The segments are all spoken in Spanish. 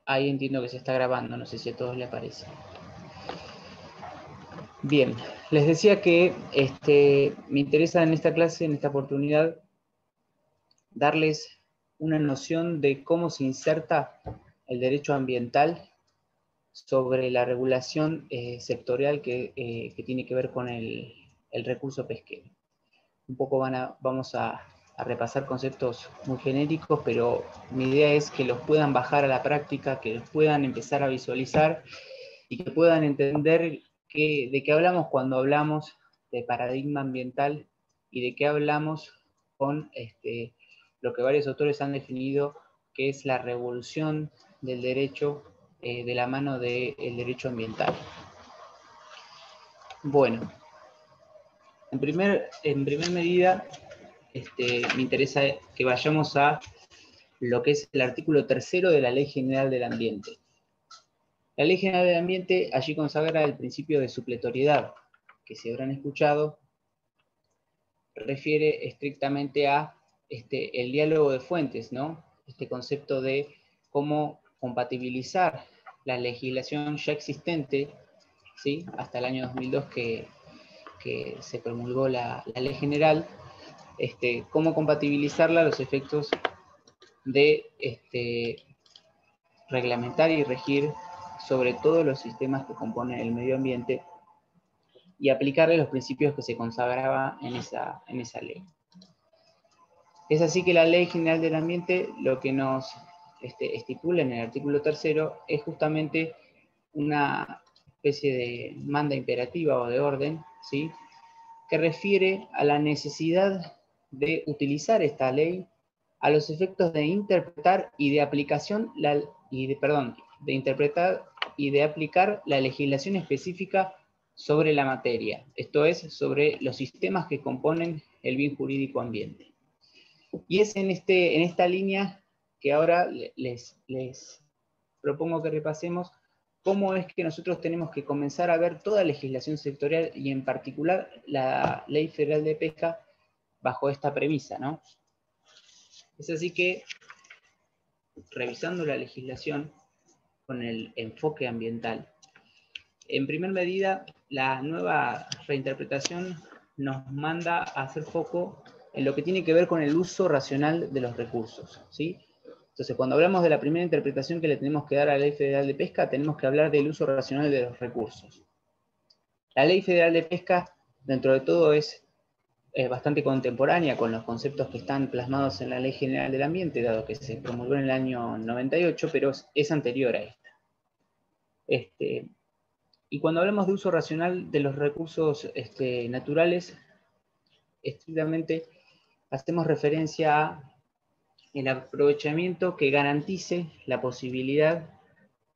Ahí entiendo que se está grabando, no sé si a todos les aparece. Bien, les decía que me interesa en esta clase, en esta oportunidad, darles una noción de cómo se inserta el derecho ambiental sobre la regulación sectorial que tiene que ver con el recurso pesquero. Un poco vamos a repasar conceptos muy genéricos, pero mi idea es que los puedan bajar a la práctica, que los puedan empezar a visualizar y que puedan entender de qué hablamos cuando hablamos de paradigma ambiental y de qué hablamos con lo que varios autores han definido que es la revolución del derecho de la mano del derecho ambiental. Bueno, en primer medida, me interesa que vayamos a lo que es el artículo 3º de la Ley General del Ambiente. La Ley General del Ambiente allí consagra el principio de supletoriedad, que si habrán escuchado, refiere estrictamente a el diálogo de fuentes, ¿no? Este concepto de cómo compatibilizar la legislación ya existente, ¿sí? Hasta el año 2002 que se promulgó la Ley General, cómo compatibilizarla a los efectos de reglamentar y regir sobre todos los sistemas que componen el medio ambiente y aplicarle los principios que se consagraba en esa ley. Es así que la Ley General del Ambiente lo que nos estipula en el artículo 3º es justamente una especie de manda imperativa o de orden, ¿sí? Que refiere a la necesidad de utilizar esta ley a los efectos de interpretar y de aplicación de interpretar y de aplicar la legislación específica sobre la materia, esto es, sobre los sistemas que componen el bien jurídico ambiente. Y es en esta línea que ahora les propongo que repasemos cómo es que nosotros tenemos que comenzar a ver toda legislación sectorial y en particular la Ley Federal de Pesca bajo esta premisa, ¿no? Es así que, revisando la legislación con el enfoque ambiental, en primer medida, la nueva reinterpretación nos manda a hacer foco en lo que tiene que ver con el uso racional de los recursos, ¿sí? Entonces, cuando hablamos de la primera interpretación que le tenemos que dar a la Ley Federal de Pesca, tenemos que hablar del uso racional de los recursos. La Ley Federal de Pesca, dentro de todo, es bastante contemporánea con los conceptos que están plasmados en la Ley General del Ambiente, dado que se promulgó en el año 98, pero es anterior a esta. Y cuando hablamos de uso racional de los recursos naturales, estrictamente hacemos referencia a el aprovechamiento que garantice la posibilidad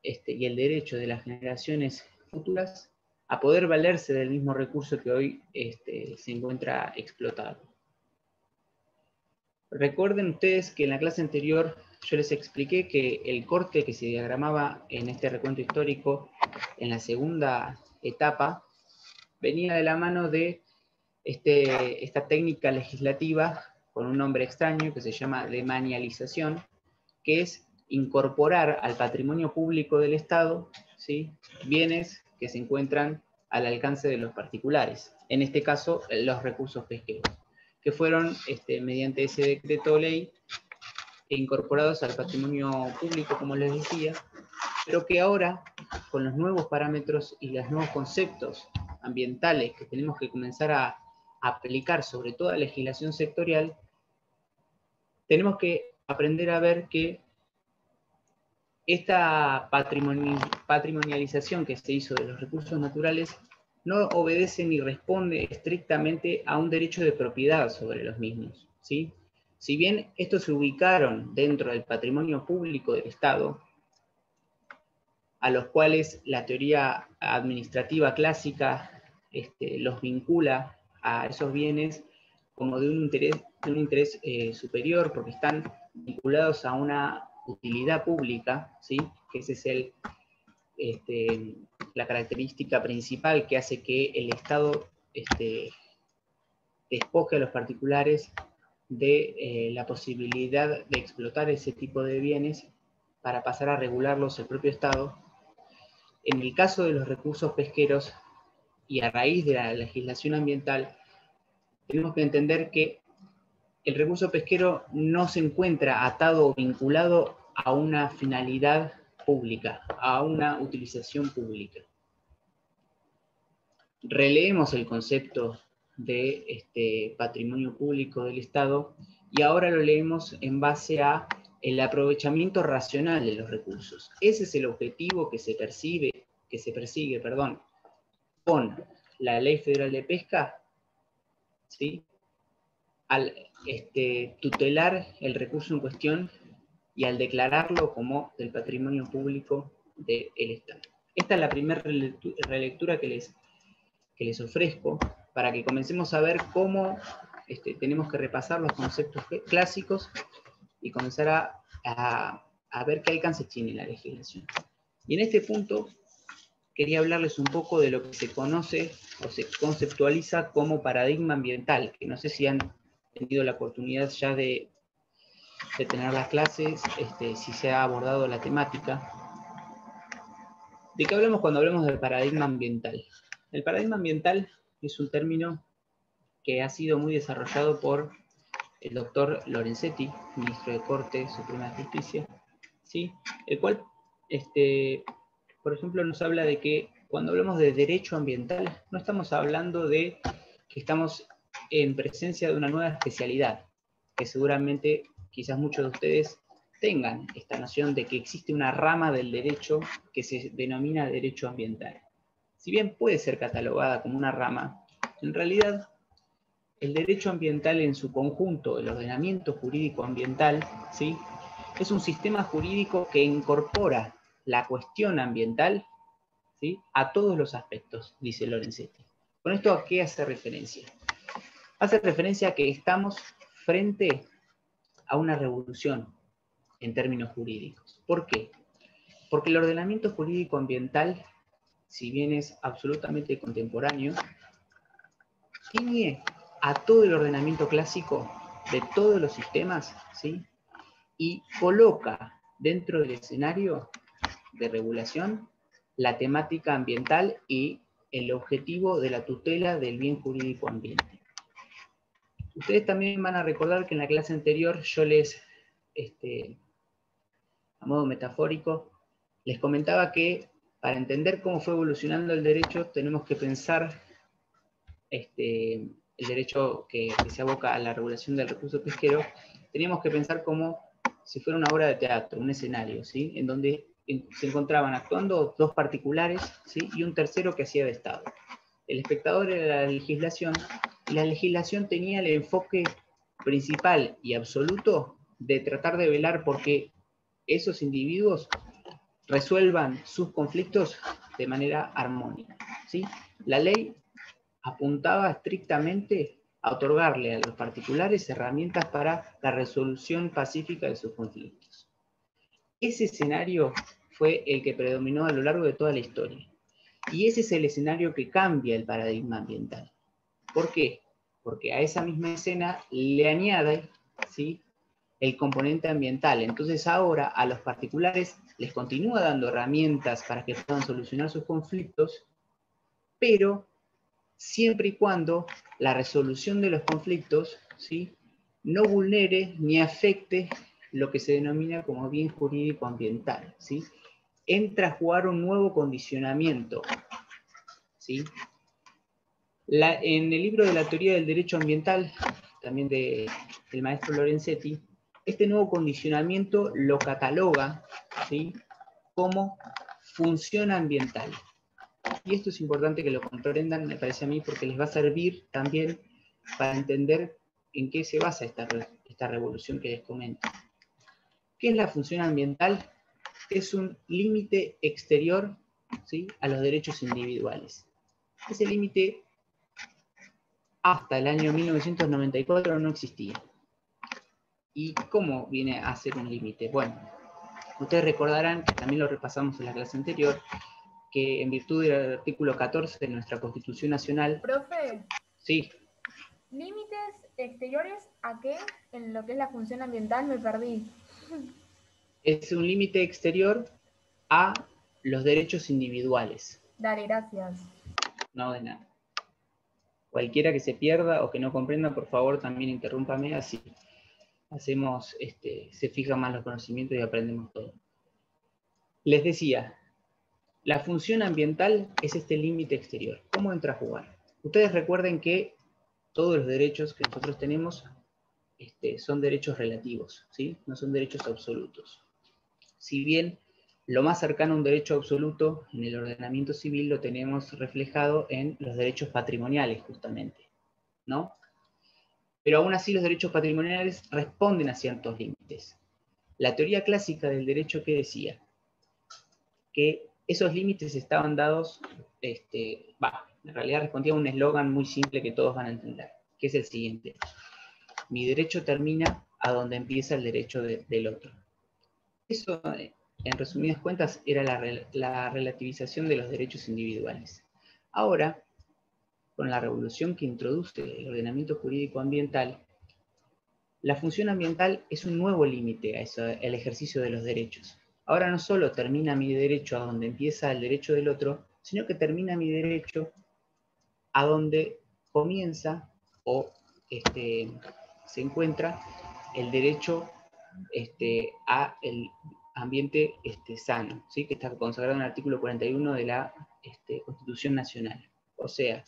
y el derecho de las generaciones futuras a poder valerse del mismo recurso que hoy se encuentra explotado. Recuerden ustedes que en la clase anterior yo les expliqué que el corte que se diagramaba en este recuento histórico en la segunda etapa venía de la mano de esta técnica legislativa con un nombre extraño que se llama demanialización, que es incorporar al patrimonio público del Estado, ¿sí?, bienes que se encuentran al alcance de los particulares, en este caso los recursos pesqueros, que fueron mediante ese decreto ley incorporados al patrimonio público, como les decía, pero que ahora, con los nuevos parámetros y los nuevos conceptos ambientales que tenemos que comenzar a aplicar sobre toda legislación sectorial, tenemos que aprender a ver que esta patrimonialización que se hizo de los recursos naturales no obedece ni responde estrictamente a un derecho de propiedad sobre los mismos, ¿sí? Si bien estos se ubicaron dentro del patrimonio público del Estado, a los cuales la teoría administrativa clásica los vincula a esos bienes como de un interés superior, porque están vinculados a una utilidad pública, ¿sí?, que ese es la característica principal que hace que el Estado despoje a los particulares de la posibilidad de explotar ese tipo de bienes para pasar a regularlos el propio Estado. En el caso de los recursos pesqueros, y a raíz de la legislación ambiental, tenemos que entender que el recurso pesquero no se encuentra atado o vinculado a una finalidad pública, a una utilización pública. Releemos el concepto de patrimonio público del Estado y ahora lo leemos en base a el aprovechamiento racional de los recursos. Ese es el objetivo que se persigue, con la Ley Federal de Pesca, ¿sí? Al tutelar el recurso en cuestión y al declararlo como del patrimonio público del Estado. Esta es la primera relectura que les ofrezco para que comencemos a ver cómo tenemos que repasar los conceptos clásicos y comenzar a ver qué alcance tiene la legislación. Y en este punto quería hablarles un poco de lo que se conoce o se conceptualiza como paradigma ambiental, que no sé si han tenido la oportunidad ya de tener las clases, si se ha abordado la temática. ¿De qué hablamos cuando hablamos del paradigma ambiental? El paradigma ambiental es un término que ha sido muy desarrollado por el doctor Lorenzetti, ministro de Corte Suprema de Justicia, ¿sí? El cual, por ejemplo, nos habla de que cuando hablamos de derecho ambiental, no estamos hablando de que estamos en presencia de una nueva especialidad, que seguramente quizás muchos de ustedes tengan esta noción de que existe una rama del derecho que se denomina derecho ambiental. Si bien puede ser catalogada como una rama, en realidad el derecho ambiental en su conjunto, el ordenamiento jurídico ambiental, ¿sí?, es un sistema jurídico que incorpora la cuestión ambiental, ¿sí?, a todos los aspectos, dice Lorenzetti. ¿Con esto a qué hace referencia? Hace referencia a que estamos frente a una revolución en términos jurídicos. ¿Por qué? Porque el ordenamiento jurídico ambiental, si bien es absolutamente contemporáneo, tiene a todo el ordenamiento clásico de todos los sistemas, ¿sí?, y coloca dentro del escenario de regulación la temática ambiental y el objetivo de la tutela del bien jurídico ambiente. Ustedes también van a recordar que en la clase anterior yo les, a modo metafórico, les comentaba que para entender cómo fue evolucionando el derecho tenemos que pensar el derecho que se aboca a la regulación del recurso pesquero, teníamos que pensar como si fuera una obra de teatro, un escenario, ¿sí?, en donde se encontraban actuando dos particulares, ¿sí?, y un tercero que hacía de Estado. El espectador era la legislación, y la legislación tenía el enfoque principal y absoluto de tratar de velar porque esos individuos resuelvan sus conflictos de manera armónica, ¿sí? La ley apuntaba estrictamente a otorgarle a los particulares herramientas para la resolución pacífica de sus conflictos. Ese escenario fue el que predominó a lo largo de toda la historia. Y ese es el escenario que cambia el paradigma ambiental. ¿Por qué? Porque a esa misma escena le añade, ¿sí?, el componente ambiental. Entonces ahora a los particulares les continúa dando herramientas para que puedan solucionar sus conflictos, pero siempre y cuando la resolución de los conflictos, ¿sí?, no vulnere ni afecte lo que se denomina como bien jurídico ambiental, ¿sí? Entra a jugar un nuevo condicionamiento, ¿sí? En el libro de la teoría del derecho ambiental, también del maestro Lorenzetti, este nuevo condicionamiento lo cataloga, ¿sí?, como función ambiental. Y esto es importante que lo comprendan, me parece a mí, porque les va a servir también para entender en qué se basa esta revolución que les comento. ¿Qué es la función ambiental? Es un límite exterior, ¿sí?, a los derechos individuales. Ese límite hasta el año 1994 no existía. ¿Y cómo viene a ser un límite? Bueno, ustedes recordarán, que también lo repasamos en la clase anterior, que en virtud del artículo 14 de nuestra Constitución Nacional... Profe. Sí. ¿Límites exteriores a qué? En lo que es la función ambiental me perdí. Es un límite exterior a los derechos individuales. Dale, gracias. No de nada. Cualquiera que se pierda o que no comprenda, por favor, también interrúmpame, así hacemos, se fijan más los conocimientos y aprendemos todo. Les decía, la función ambiental es este límite exterior. ¿Cómo entra a jugar? Ustedes recuerden que todos los derechos que nosotros tenemos son derechos relativos, ¿sí? No son derechos absolutos. Si bien lo más cercano a un derecho absoluto en el ordenamiento civil lo tenemos reflejado en los derechos patrimoniales, justamente, ¿no? Pero aún así los derechos patrimoniales responden a ciertos límites. La teoría clásica del derecho que decía que esos límites estaban dados, en realidad respondía a un eslogan muy simple que todos van a entender, que es el siguiente: mi derecho termina a donde empieza el derecho del otro. Eso, en resumidas cuentas, era la relativización de los derechos individuales. Ahora, con la revolución que introduce el ordenamiento jurídico ambiental, la función ambiental es un nuevo límite a eso, el ejercicio de los derechos. Ahora no solo termina mi derecho a donde empieza el derecho del otro, sino que termina mi derecho a donde comienza o se encuentra el derecho a el ambiente sano, ¿sí? Que está consagrado en el artículo 41 de la Constitución Nacional. O sea,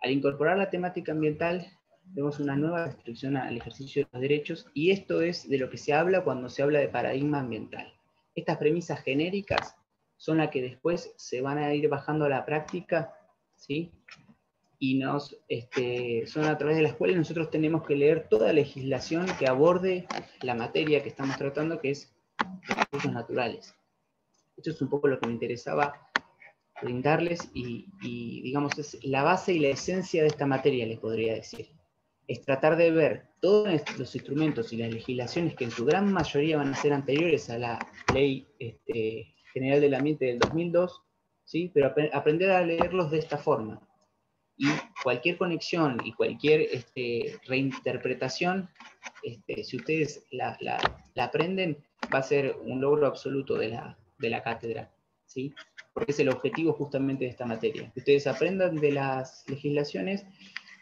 al incorporar la temática ambiental, vemos una nueva restricción al ejercicio de los derechos, y esto es de lo que se habla cuando se habla de paradigma ambiental. Estas premisas genéricas son las que después se van a ir bajando a la práctica, ¿sí? Y son a través de las cuales nosotros tenemos que leer toda legislación que aborde la materia que estamos tratando, que es recursos naturales. Esto es un poco lo que me interesaba brindarles y digamos, es la base y la esencia de esta materia, les podría decir. Es tratar de ver todos los instrumentos y las legislaciones que en su gran mayoría van a ser anteriores a la Ley General del Ambiente del 2002, ¿sí? Pero aprender a leerlos de esta forma. Y cualquier conexión y cualquier reinterpretación, si ustedes la aprenden, va a ser un logro absoluto de la cátedra, ¿sí? Porque es el objetivo justamente de esta materia. Que ustedes aprendan de las legislaciones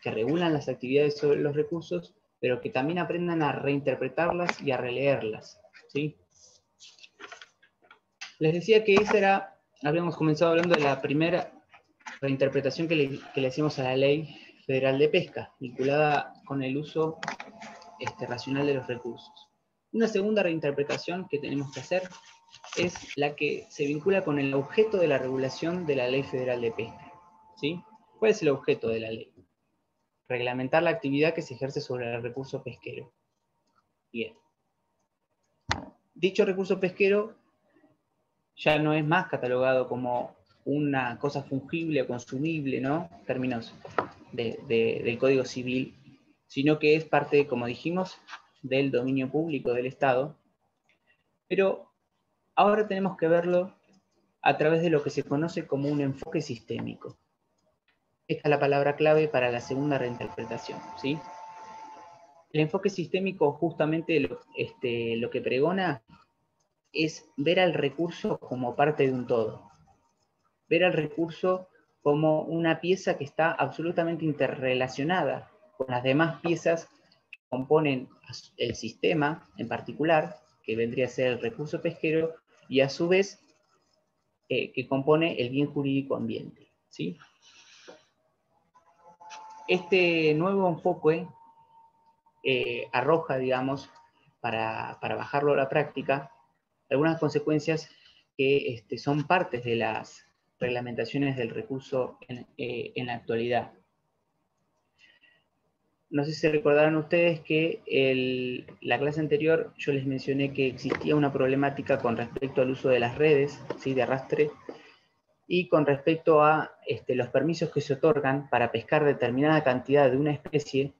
que regulan las actividades sobre los recursos, pero que también aprendan a reinterpretarlas y a releerlas, ¿sí? Les decía que habíamos comenzado hablando de la primera reinterpretación que le hacemos a la Ley Federal de Pesca, vinculada con el uso racional de los recursos. Una segunda reinterpretación que tenemos que hacer es la que se vincula con el objeto de la regulación de la Ley Federal de Pesca, ¿sí? ¿Cuál es el objeto de la ley? Reglamentar la actividad que se ejerce sobre el recurso pesquero. Bien. Dicho recurso pesquero ya no es más catalogado como una cosa fungible o consumible, ¿no? Términos del Código Civil, sino que es parte, como dijimos, del dominio público del Estado. Pero ahora tenemos que verlo a través de lo que se conoce como un enfoque sistémico. Esta es la palabra clave para la segunda reinterpretación, ¿sí? El enfoque sistémico justamente lo que pregona es ver al recurso como parte de un todo. Ver al recurso como una pieza que está absolutamente interrelacionada con las demás piezas que componen el sistema en particular, que vendría a ser el recurso pesquero, y a su vez que compone el bien jurídico ambiente, ¿sí? Este nuevo enfoque arroja, digamos, para bajarlo a la práctica, algunas consecuencias que son partes de las reglamentaciones del recurso en la actualidad. No sé si recordarán ustedes que la clase anterior yo les mencioné que existía una problemática con respecto al uso de las redes, ¿sí? De arrastre, y con respecto a los permisos que se otorgan para pescar determinada cantidad de una especie,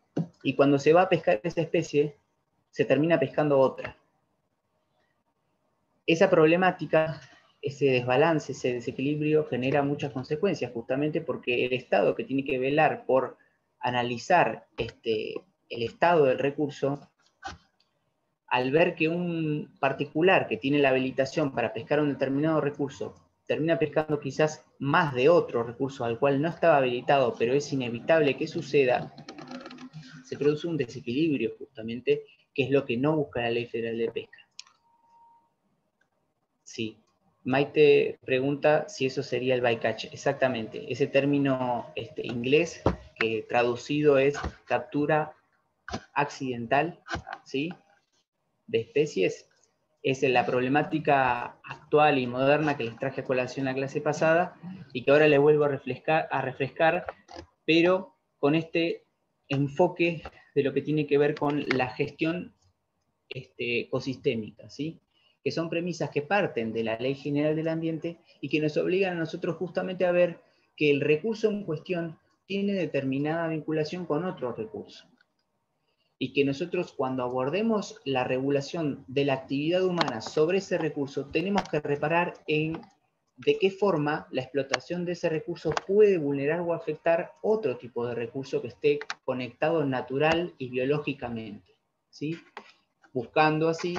y cuando se va a pescar esa especie, se termina pescando otra. Esa problemática, ese desbalance, ese desequilibrio genera muchas consecuencias, justamente porque el Estado, que tiene que velar por analizar el estado del recurso, al ver que un particular que tiene la habilitación para pescar un determinado recurso termina pescando quizás más de otro recurso al cual no estaba habilitado, pero es inevitable que suceda, se produce un desequilibrio justamente, que es lo que no busca la Ley Federal de Pesca. Sí. Maite pregunta si eso sería el bycatch. Exactamente. Ese término inglés que traducido es captura accidental, ¿sí?, de especies, es la problemática actual y moderna que les traje a colación la clase pasada y que ahora les vuelvo a refrescar, pero con este enfoque de lo que tiene que ver con la gestión ecosistémica, ¿sí?, que son premisas que parten de la Ley General del Ambiente y que nos obligan a nosotros justamente a ver que el recurso en cuestión tiene determinada vinculación con otro recurso. Y que nosotros cuando abordemos la regulación de la actividad humana sobre ese recurso, tenemos que reparar en de qué forma la explotación de ese recurso puede vulnerar o afectar otro tipo de recurso que esté conectado natural y biológicamente, ¿sí?, buscando así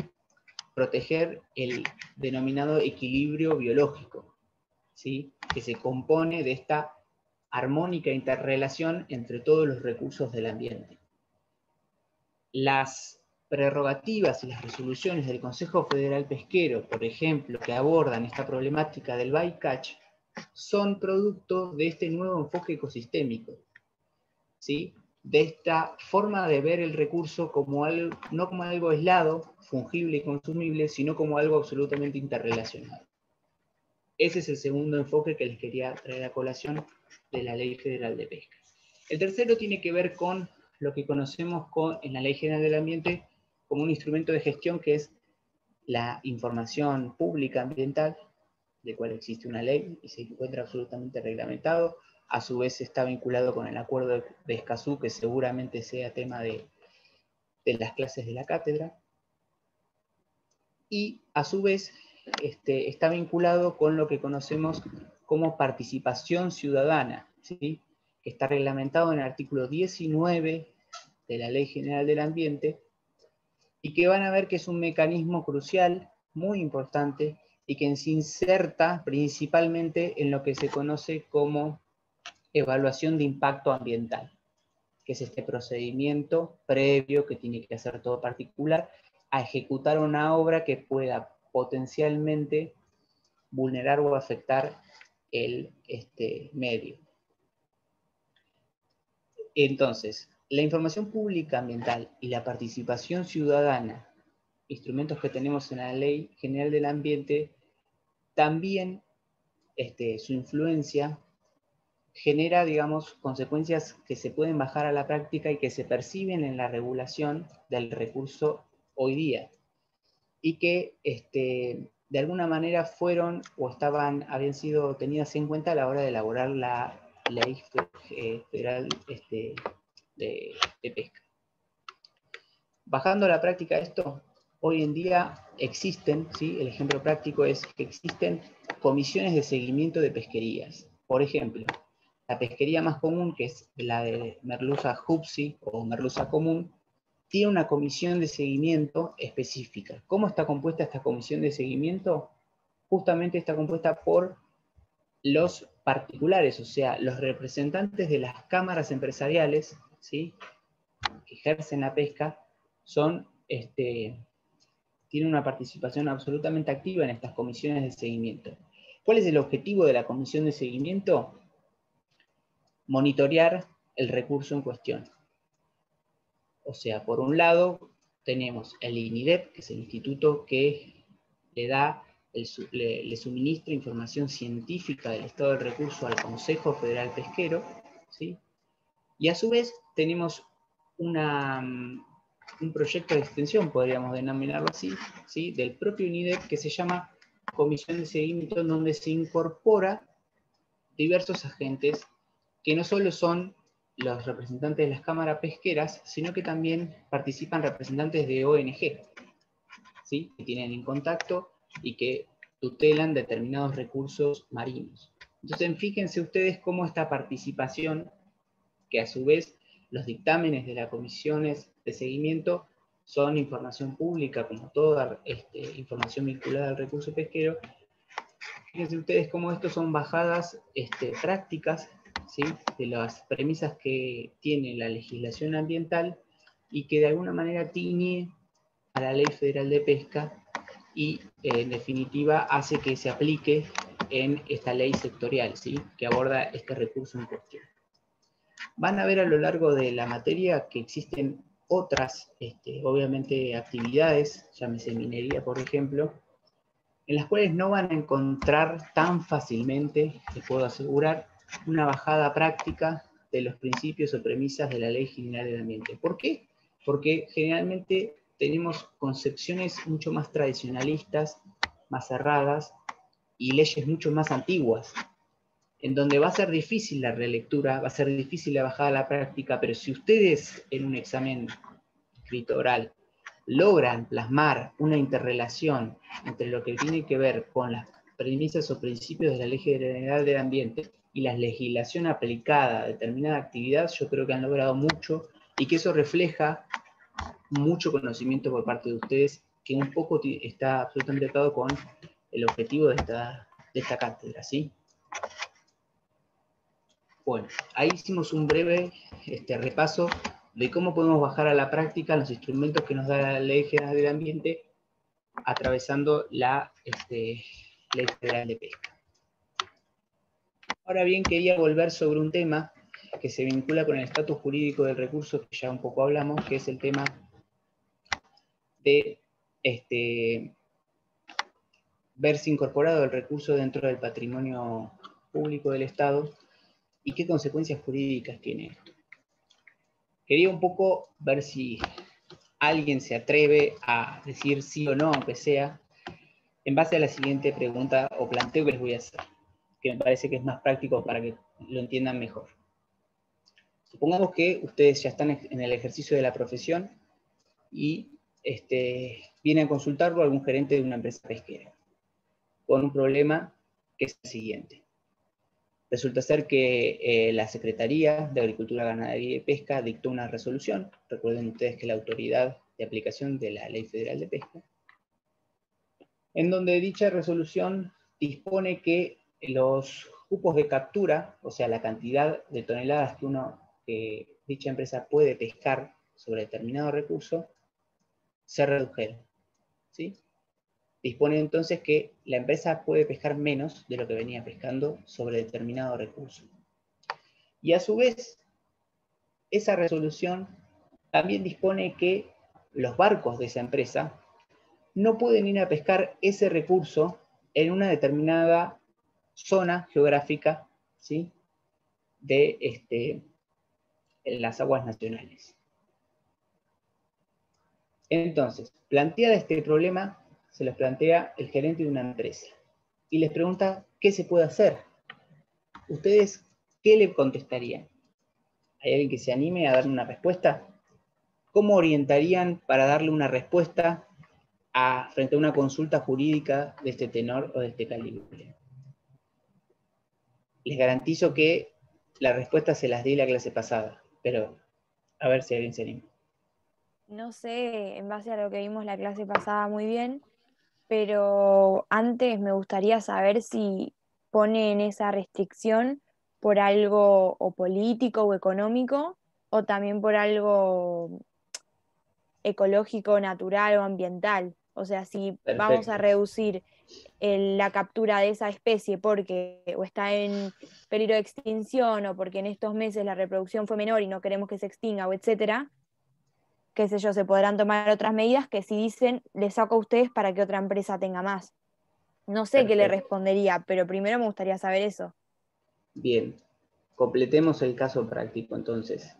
proteger el denominado equilibrio biológico, ¿sí?, que se compone de esta armónica interrelación entre todos los recursos del ambiente. Las prerrogativas y las resoluciones del Consejo Federal Pesquero, por ejemplo, que abordan esta problemática del bycatch, son producto de este nuevo enfoque ecosistémico, ¿sí?, de esta forma de ver el recurso como algo, no como algo aislado, fungible y consumible, sino como algo absolutamente interrelacionado. Ese es el segundo enfoque que les quería traer a colación de la Ley Federal de Pesca. El tercero tiene que ver con lo que conocemos en la Ley General del Ambiente como un instrumento de gestión, que es la información pública ambiental, de cual existe una ley y se encuentra absolutamente reglamentado. A su vez está vinculado con el acuerdo de Escazú, que seguramente sea tema de las clases de la cátedra. Y a su vez está vinculado con lo que conocemos como participación ciudadana, ¿sí?, que está reglamentado en el artículo 19 de la Ley General del Ambiente, y que van a ver que es un mecanismo crucial, muy importante, y que se inserta principalmente en lo que se conoce como evaluación de impacto ambiental, que es este procedimiento previo que tiene que hacer todo particular a ejecutar una obra que pueda potencialmente vulnerar o afectar el medio. Entonces, la información pública ambiental y la participación ciudadana, instrumentos que tenemos en la Ley General del Ambiente, también su influencia genera, digamos, consecuencias que se pueden bajar a la práctica y que se perciben en la regulación del recurso hoy día, y que de alguna manera fueron o habían sido tenidas en cuenta a la hora de elaborar la Ley Federal de Pesca. Bajando a la práctica esto, hoy en día existen, ¿sí?, el ejemplo práctico es que existen comisiones de seguimiento de pesquerías. Por ejemplo, la pesquería más común, que es la de merluza hupsi o merluza común, tiene una comisión de seguimiento específica. ¿Cómo está compuesta esta comisión de seguimiento? Justamente está compuesta por los particulares, o sea, los representantes de las cámaras empresariales, ¿sí?, que ejercen la pesca, tienen una participación absolutamente activa en estas comisiones de seguimiento. ¿Cuál es el objetivo de la comisión de seguimiento? Monitorear el recurso en cuestión. O sea, por un lado, tenemos el INIDEP, que es el instituto que le suministra información científica del estado del recurso al Consejo Federal Pesquero, ¿sí? Y a su vez tenemos un proyecto de extensión, podríamos denominarlo así, ¿sí?, del propio INIDEP, que se llama Comisión de Seguimiento, en donde se incorpora diversos agentes que no solo son los representantes de las cámaras pesqueras, sino que también participan representantes de ONG, ¿sí?, que tienen en contacto y que tutelan determinados recursos marinos. Entonces, fíjense ustedes cómo esta participación, que a su vez los dictámenes de las comisiones de seguimiento son información pública, como toda información vinculada al recurso pesquero. Fíjense ustedes cómo estos son bajadas prácticas, ¿sí?, de las premisas que tiene la legislación ambiental y que de alguna manera tiñe a la Ley Federal de Pesca y en definitiva hace que se aplique en esta ley sectorial, ¿sí?, que aborda este recurso en cuestión. Van a ver a lo largo de la materia que existen otras, obviamente, actividades, llámese minería, por ejemplo, en las cuales no van a encontrar tan fácilmente, les puedo asegurar, una bajada práctica de los principios o premisas de la Ley General del Ambiente. ¿Por qué? Porque generalmente tenemos concepciones mucho más tradicionalistas, más cerradas, y leyes mucho más antiguas, en donde va a ser difícil la relectura, va a ser difícil la bajada a la práctica, pero si ustedes en un examen escrito oral logran plasmar una interrelación entre lo que tiene que ver con las premisas o principios de la Ley General del Ambiente y la legislación aplicada a determinada actividad, yo creo que han logrado mucho y que eso refleja mucho conocimiento por parte de ustedes, que un poco está absolutamente atado con el objetivo de esta cátedra, ¿sí? Bueno, ahí hicimos un breve repaso de cómo podemos bajar a la práctica los instrumentos que nos da la Ley General del Ambiente atravesando la Ley Federal de Pesca. Ahora bien, quería volver sobre un tema que se vincula con el estatus jurídico del recurso, que ya un poco hablamos, que es el tema de verse incorporado el recurso dentro del patrimonio público del Estado y qué consecuencias jurídicas tiene esto. Quería un poco ver si alguien se atreve a decir sí o no, aunque sea, en base a la siguiente pregunta o planteo que les voy a hacer, que me parece que es más práctico para que lo entiendan mejor. Supongamos que ustedes ya están en el ejercicio de la profesión y viene a consultarlo algún gerente de una empresa pesquera con un problema que es el siguiente. Resulta ser que la Secretaría de Agricultura, Ganadería y Pesca dictó una resolución, recuerden ustedes que es la autoridad de aplicación de la Ley Federal de Pesca, en donde dicha resolución dispone que los cupos de captura, o sea, la cantidad de toneladas que dicha empresa puede pescar sobre determinado recurso, se redujeron, ¿sí? Dispone entonces que la empresa puede pescar menos de lo que venía pescando sobre determinado recurso. Y a su vez, esa resolución también dispone que los barcos de esa empresa no pueden ir a pescar ese recurso en una determinada zona geográfica, ¿sí?, de las aguas nacionales. Entonces, planteada este problema, se los plantea el gerente de una empresa y les pregunta qué se puede hacer. ¿Ustedes qué le contestarían? ¿Hay alguien que se anime a darle una respuesta? ¿Cómo orientarían para darle una respuesta frente a una consulta jurídica de este tenor o de este calibre? Les garantizo que la respuesta se las di la clase pasada, pero a ver si alguien se anima. No sé, en base a lo que vimos la clase pasada muy bien, pero antes me gustaría saber si ponen esa restricción por algo o político o económico, o también por algo ecológico, natural o ambiental. O sea, si vamos a Perfecto. reducir la captura de esa especie porque o está en peligro de extinción o porque en estos meses la reproducción fue menor y no queremos que se extinga o etcétera, qué sé yo, se podrán tomar otras medidas que si dicen, les saco a ustedes para que otra empresa tenga más. No sé qué le Perfecto. respondería, pero primero me gustaría saber eso. Bien, completemos el caso práctico entonces.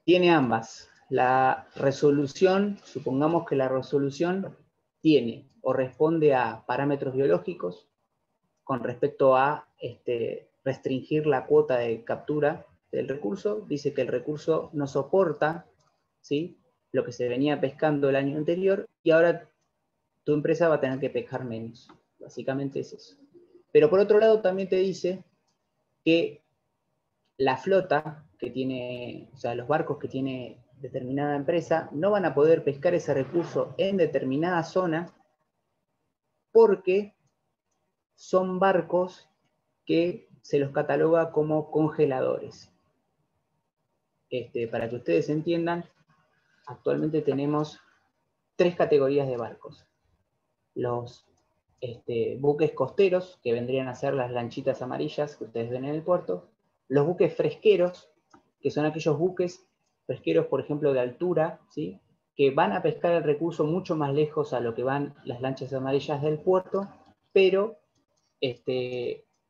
Tiene ambas. La resolución, supongamos que la resolución tiene o responde a parámetros biológicos con respecto a restringir la cuota de captura del recurso. Dice que el recurso no soporta, ¿sí?, lo que se venía pescando el año anterior y ahora tu empresa va a tener que pescar menos. Básicamente es eso. Pero por otro lado también te dice que la flota que tiene, o sea, los barcos que tiene determinada empresa no van a poder pescar ese recurso en determinada zona porque son barcos que se los cataloga como congeladores. Para que ustedes entiendan, actualmente tenemos 3 categorías de barcos. Los buques costeros, que vendrían a ser las lanchitas amarillas que ustedes ven en el puerto. Los buques fresqueros, que son aquellos buques fresqueros, por ejemplo, de altura, ¿sí?, que van a pescar el recurso mucho más lejos a lo que van las lanchas amarillas del puerto, pero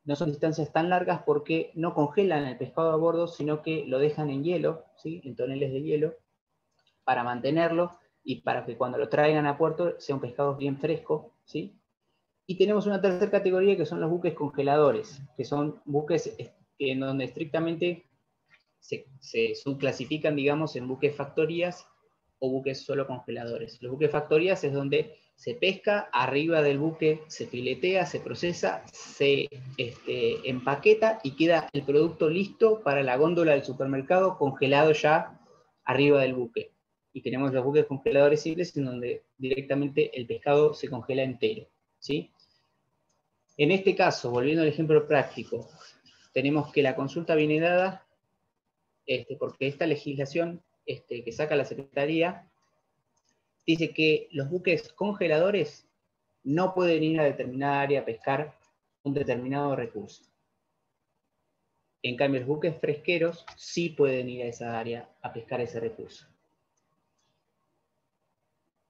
no son distancias tan largas porque no congelan el pescado a bordo, sino que lo dejan en hielo, ¿sí?, en toneles de hielo, para mantenerlo y para que cuando lo traigan a puerto sea un pescado bien fresco, ¿sí? Y tenemos una tercera categoría que son los buques congeladores, que son buques en donde estrictamente se subclasifican, digamos, en buques factorías o buques solo congeladores. Los buques factorías es donde se pesca, arriba del buque se filetea, se procesa, se empaqueta y queda el producto listo para la góndola del supermercado, congelado ya arriba del buque. Y tenemos los buques congeladores simples en donde directamente el pescado se congela entero, ¿sí? En este caso, volviendo al ejemplo práctico, tenemos que la consulta viene dada porque esta legislación que saca la Secretaría dice que los buques congeladores no pueden ir a determinada área a pescar un determinado recurso. En cambio, los buques fresqueros sí pueden ir a esa área a pescar ese recurso.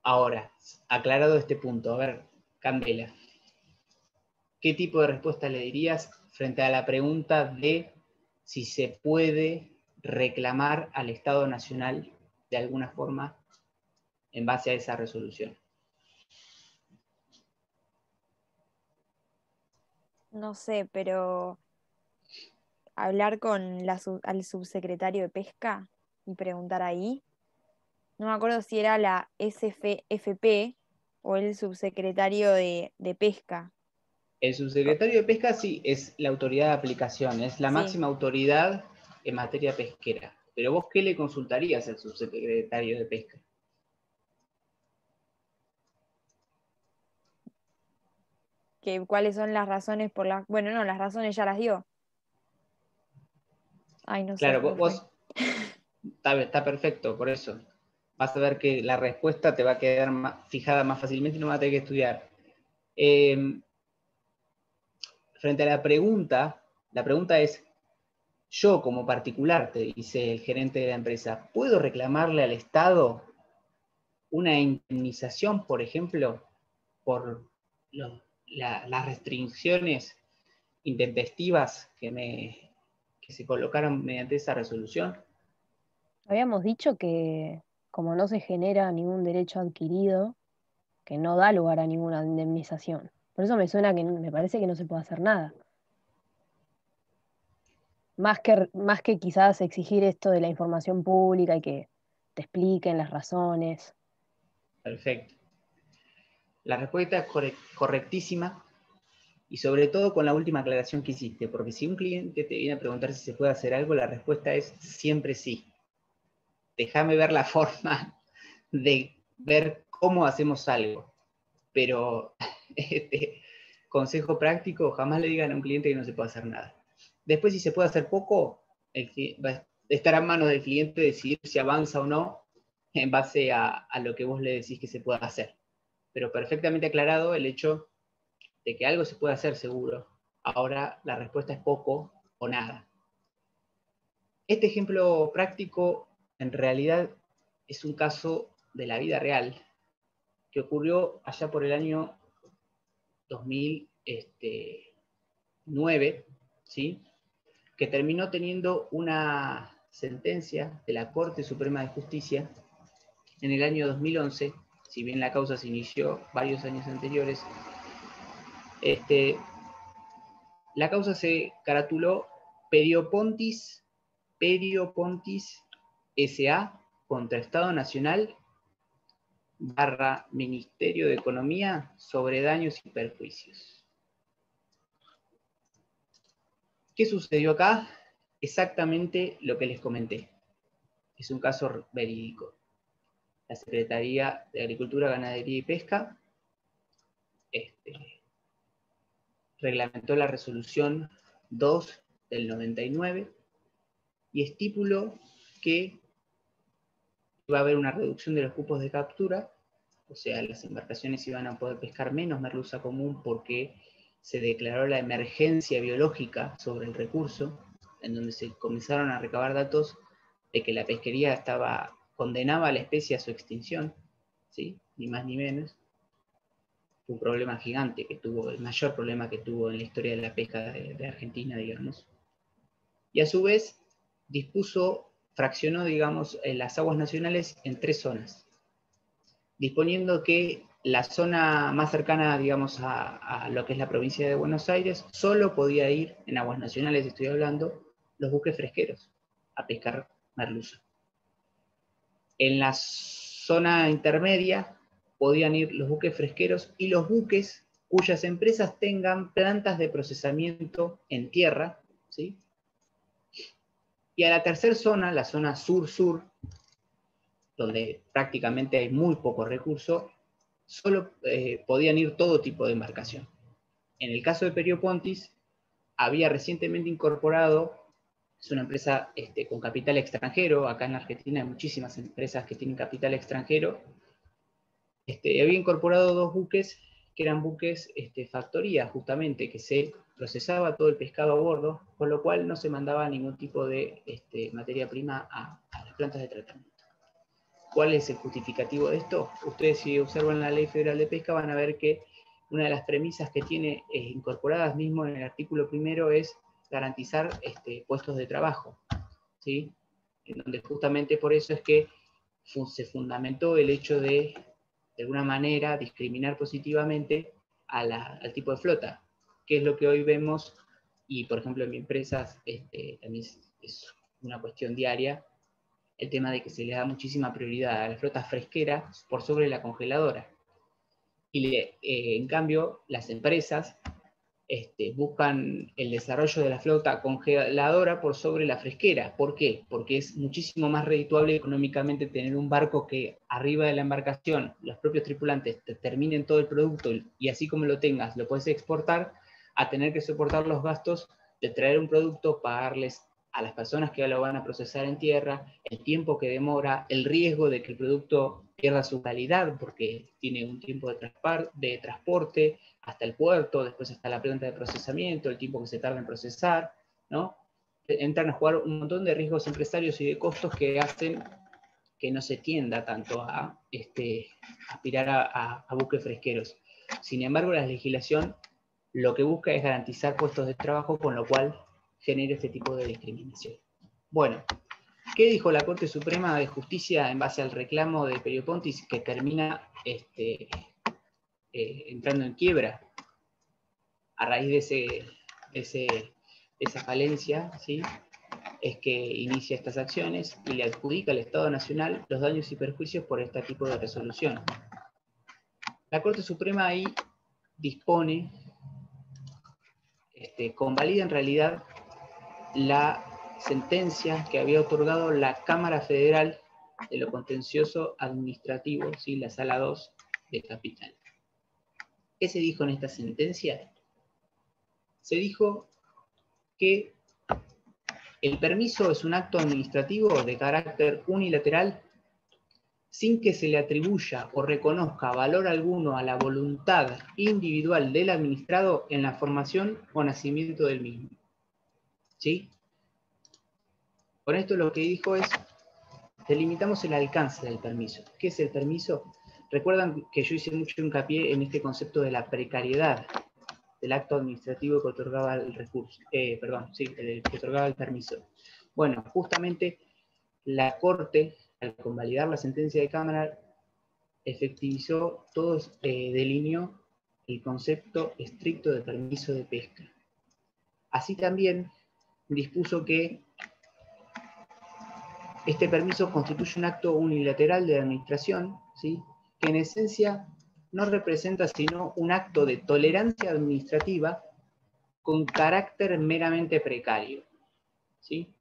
Ahora, aclarado este punto, a ver, Candela, ¿qué tipo de respuesta le dirías frente a la pregunta de si se puede reclamar al Estado Nacional de alguna forma en base a esa resolución? No sé, pero hablar con al subsecretario de Pesca y preguntar ahí. No me acuerdo si era la SFP o el subsecretario de Pesca. El subsecretario de Pesca sí es la autoridad de aplicación, es la Sí, máxima autoridad en materia pesquera. Pero vos, ¿qué le consultarías al subsecretario de Pesca? que cuáles son las razones por las... Bueno, no, las razones ya las dio. Ay, no sé, Claro, me fue. está perfecto, por eso. Vas a ver que la respuesta te va a quedar fijada más fácilmente y no vas a tener que estudiar. Frente a la pregunta es, yo como particular, te dice el gerente de la empresa, ¿puedo reclamarle al Estado una indemnización, por ejemplo, por las restricciones intempestivas que se colocaron mediante esa resolución? Habíamos dicho que como no se genera ningún derecho adquirido, que no da lugar a ninguna indemnización. Por eso me suena que me parece que no se puede hacer nada. Más que quizás exigir esto de la información pública y que te expliquen las razones. Perfecto. La respuesta es correctísima y sobre todo con la última aclaración que hiciste, porque si un cliente te viene a preguntar si se puede hacer algo, la respuesta es siempre sí. Déjame ver la forma de ver cómo hacemos algo, pero consejo práctico, jamás le digan a un cliente que no se puede hacer nada. Después, si se puede hacer poco, va a estar en manos del cliente decidir si avanza o no en base a lo que vos le decís que se pueda hacer. Pero perfectamente aclarado el hecho de que algo se puede hacer seguro. Ahora la respuesta es poco o nada. Este ejemplo práctico en realidad es un caso de la vida real que ocurrió allá por el año 2009, ¿sí?, que terminó teniendo una sentencia de la Corte Suprema de Justicia en el año 2011, si bien la causa se inició varios años anteriores. La causa se caratuló Periopontis S.A. contra Estado Nacional / Ministerio de Economía sobre daños y perjuicios. ¿Qué sucedió acá? Exactamente lo que les comenté. es un caso verídico. La Secretaría de Agricultura, Ganadería y Pesca reglamentó la resolución 2 del 99 y estipuló que iba a haber una reducción de los cupos de captura, o sea, las embarcaciones iban a poder pescar menos merluza común porque se declaró la emergencia biológica sobre el recurso, en donde se comenzaron a recabar datos de que la pesquería condenaba a la especie a su extinción, ¿sí? Ni más ni menos. Fue un problema gigante que tuvo, el mayor problema que tuvo en la historia de la pesca de Argentina, digamos. Y a su vez fraccionó, digamos, las aguas nacionales en 3 zonas, disponiendo que la zona más cercana, digamos, a lo que es la provincia de Buenos Aires, solo podía ir, en aguas nacionales estoy hablando, los buques fresqueros a pescar merluza. En la zona intermedia podían ir los buques fresqueros y los buques cuyas empresas tengan plantas de procesamiento en tierra, ¿sí? Y a la tercera zona, la zona sur-sur, donde prácticamente hay muy poco recurso, solo podían ir todo tipo de embarcación. En el caso de Periopontis, había recientemente incorporado, es una empresa con capital extranjero, acá en Argentina hay muchísimas empresas que tienen capital extranjero, había incorporado 2 buques que eran buques factoría, justamente, que se procesaba todo el pescado a bordo, con lo cual no se mandaba ningún tipo de materia prima a las plantas de tratamiento. ¿Cuál es el justificativo de esto? Ustedes, si observan la Ley Federal de Pesca, van a ver que una de las premisas que tiene incorporadas mismo en el artículo primero es garantizar puestos de trabajo, ¿sí? En donde justamente por eso es que se fundamentó el hecho de alguna manera, discriminar positivamente al tipo de flota, que es lo que hoy vemos, y por ejemplo en mi empresa también es una cuestión diaria, el tema de que se le da muchísima prioridad a la flota fresquera por sobre la congeladora. Y en cambio, las empresas buscan el desarrollo de la flota congeladora por sobre la fresquera. ¿Por qué? Porque es muchísimo más redituable económicamente tener un barco que arriba de la embarcación los propios tripulantes te terminen todo el producto y así como lo tengas lo puedes exportar, a tener que soportar los gastos de traer un producto, pagarles a las personas que lo van a procesar en tierra, el tiempo que demora, el riesgo de que el producto pierda su calidad porque tiene un tiempo de transporte hasta el puerto, después hasta la planta de procesamiento, el tiempo que se tarda en procesar, ¿no? Entran a jugar un montón de riesgos empresarios y de costos que hacen que no se tienda tanto a aspirar a buques fresqueros. Sin embargo, la legislación lo que busca es garantizar puestos de trabajo, con lo cual genera este tipo de discriminación. Bueno, ¿qué dijo la Corte Suprema de Justicia en base al reclamo de Periopontis que termina entrando en quiebra a raíz de esa falencia, ¿sí? Es que inicia estas acciones y le adjudica al Estado Nacional los daños y perjuicios por este tipo de resolución. La Corte Suprema ahí dispone, convalida en realidad la sentencia que había otorgado la Cámara Federal de lo Contencioso Administrativo, ¿sí? La Sala 2 de Capital. ¿Qué se dijo en esta sentencia? Se dijo que el permiso es un acto administrativo de carácter unilateral sin que se le atribuya o reconozca valor alguno a la voluntad individual del administrado en la formación o nacimiento del mismo. ¿Sí? Con esto lo que dijo es, delimitamos el alcance del permiso. ¿Qué es el permiso? Recuerdan que yo hice mucho hincapié en este concepto de la precariedad del acto administrativo que otorgaba el recurso, que otorgaba el permiso. Bueno, justamente la Corte, al convalidar la sentencia de Cámara, efectivizó delineó el concepto estricto de permiso de pesca. Así también dispuso que este permiso constituye un acto unilateral de la administración, ¿sí? Que en esencia no representa sino un acto de tolerancia administrativa con carácter meramente precario, ¿sí?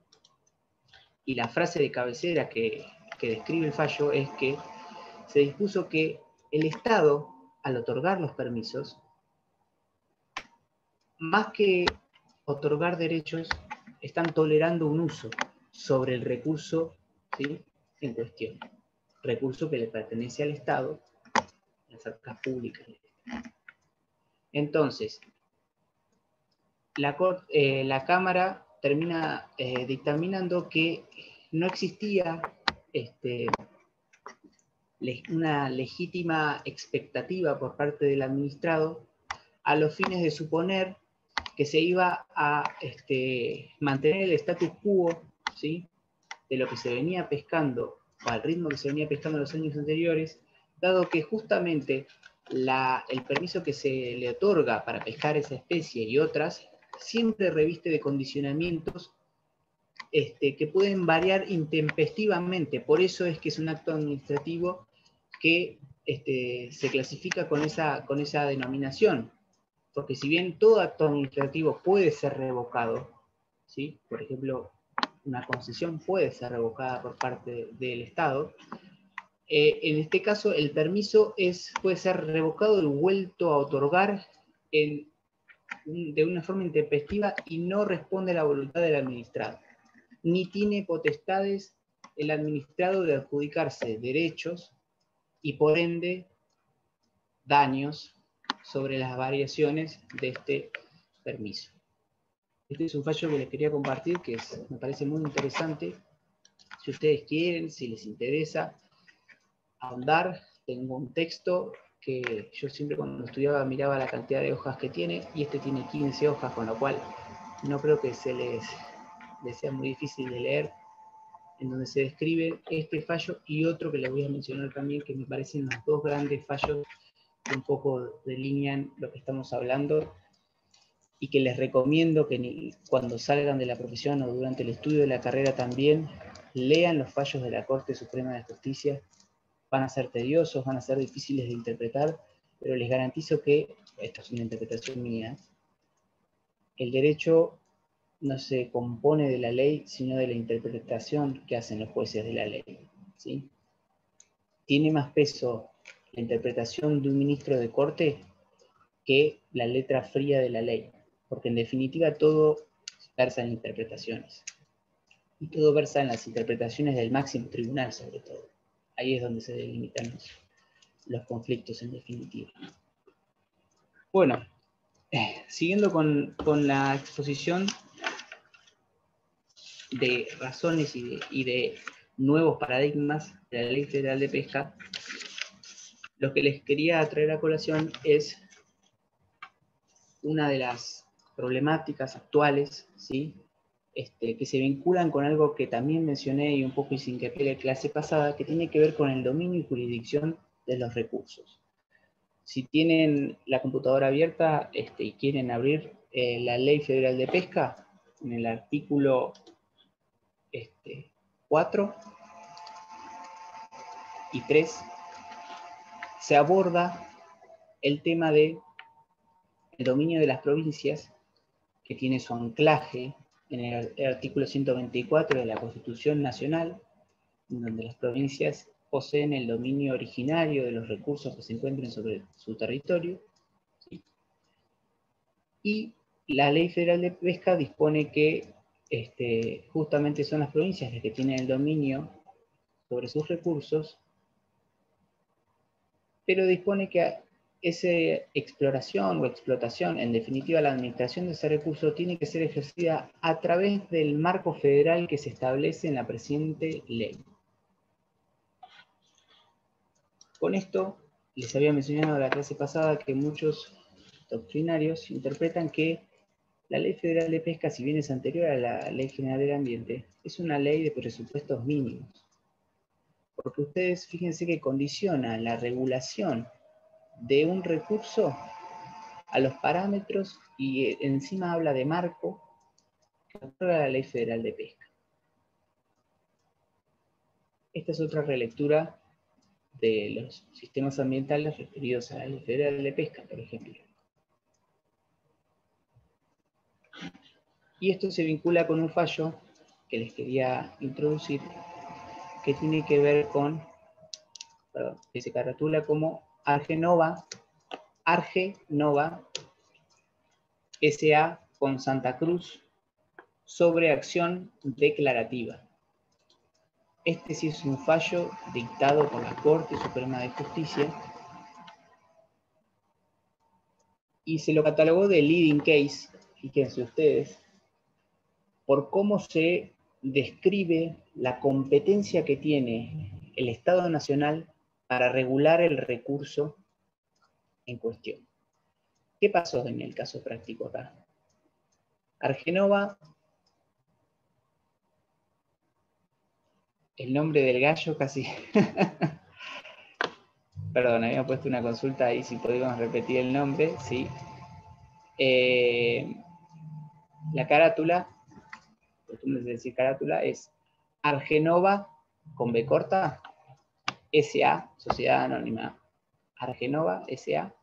y la frase de cabecera que describe el fallo es que se dispuso que el Estado, al otorgar los permisos, más que otorgar derechos, están tolerando un uso sobre el recurso, ¿sí?, en cuestión. Recurso que le pertenece al Estado, las arcas públicas. Entonces, la Cámara termina dictaminando que no existía una legítima expectativa por parte del administrado a los fines de suponer que se iba a mantener el status quo, ¿sí?, de lo que se venía pescando, o al ritmo que se venía pescando en los años anteriores, dado que justamente el permiso que se le otorga para pescar esa especie y otras, siempre reviste de condicionamientos que pueden variar intempestivamente. Por eso es que es un acto administrativo que se clasifica con esa denominación. Porque si bien todo acto administrativo puede ser revocado, ¿sí?, por ejemplo, una concesión puede ser revocada por parte del Estado, en este caso el permiso puede ser revocado y vuelto a otorgar de una forma intempestiva y no responde a la voluntad del administrado. Ni tiene potestades el administrado de adjudicarse derechos y por ende daños sobre las variaciones de este permiso. Este es un fallo que les quería compartir, que me parece muy interesante. Si ustedes quieren, si les interesa ahondar, tengo un texto que yo siempre cuando estudiaba miraba la cantidad de hojas que tiene, y este tiene 15 hojas, con lo cual no creo que se les sea muy difícil de leer, en donde se describe este fallo y otro que les voy a mencionar también, que me parecen los dos grandes fallos que un poco delinean lo que estamos hablando, y que les recomiendo que cuando salgan de la profesión o durante el estudio de la carrera también lean los fallos de la Corte Suprema de Justicia. Van a ser tediosos, van a ser difíciles de interpretar, pero les garantizo que, esta es una interpretación mía, el derecho no se compone de la ley, sino de la interpretación que hacen los jueces de la ley, ¿sí? Tiene más peso la interpretación de un ministro de corte que la letra fría de la ley, porque en definitiva todo versa en interpretaciones, y todo versa en las interpretaciones del máximo tribunal sobre todo. Ahí es donde se delimitan los conflictos en definitiva. Bueno, siguiendo con la exposición de razones y de nuevos paradigmas de la Ley Federal de Pesca, lo que les quería traer a colación es una de las problemáticas actuales, ¿sí?, que se vinculan con algo que también mencioné y un poco hice hincapié en la clase pasada, que tiene que ver con el dominio y jurisdicción de los recursos. Si tienen la computadora abierta y quieren abrir la Ley Federal de Pesca, en el artículo 4 y 3, se aborda el tema del dominio de las provincias, que tiene su anclaje en el artículo 124 de la Constitución Nacional, donde las provincias poseen el dominio originario de los recursos que se encuentren sobre su territorio, ¿sí? Y la Ley Federal de Pesca dispone que justamente son las provincias las que tienen el dominio sobre sus recursos, pero dispone que esa exploración o explotación, en definitiva la administración de ese recurso, tiene que ser ejercida a través del marco federal que se establece en la presente ley. Con esto, les había mencionado en la clase pasada que muchos doctrinarios interpretan que la Ley Federal de Pesca, si bien es anterior a la Ley General del Ambiente, es una ley de presupuestos mínimos. Porque ustedes fíjense que condiciona la regulación de un recurso a los parámetros y encima habla de marco que otorga la Ley Federal de Pesca. Esta es otra relectura de los sistemas ambientales referidos a la Ley Federal de Pesca, por ejemplo. Y esto se vincula con un fallo que les quería introducir, que tiene que ver con, que se caratula como Argenova S.A. con Santa Cruz sobre acción declarativa. Este sí es un fallo dictado por la Corte Suprema de Justicia y se lo catalogó de leading case, fíjense ustedes, por cómo se describe la competencia que tiene el Estado Nacional para regular el recurso en cuestión. ¿Qué pasó en el caso práctico acá? Argenova, el nombre del gallo casi... Perdón, había puesto una consulta ahí si podíamos repetir el nombre, sí. La carátula, costumbre de decir carátula, es Argenova, con B corta, S.A., Sociedad Anónima Argenova, S.A.,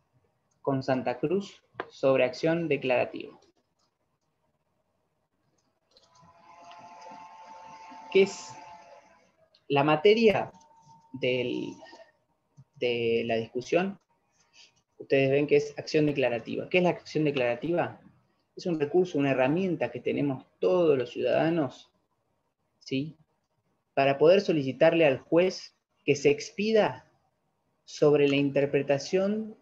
con Santa Cruz, sobre acción declarativa. ¿Qué es la materia de la discusión? Ustedes ven que es acción declarativa. ¿Qué es la acción declarativa? Es un recurso, una herramienta que tenemos todos los ciudadanos, ¿sí?, para poder solicitarle al juez que se expida sobre la interpretación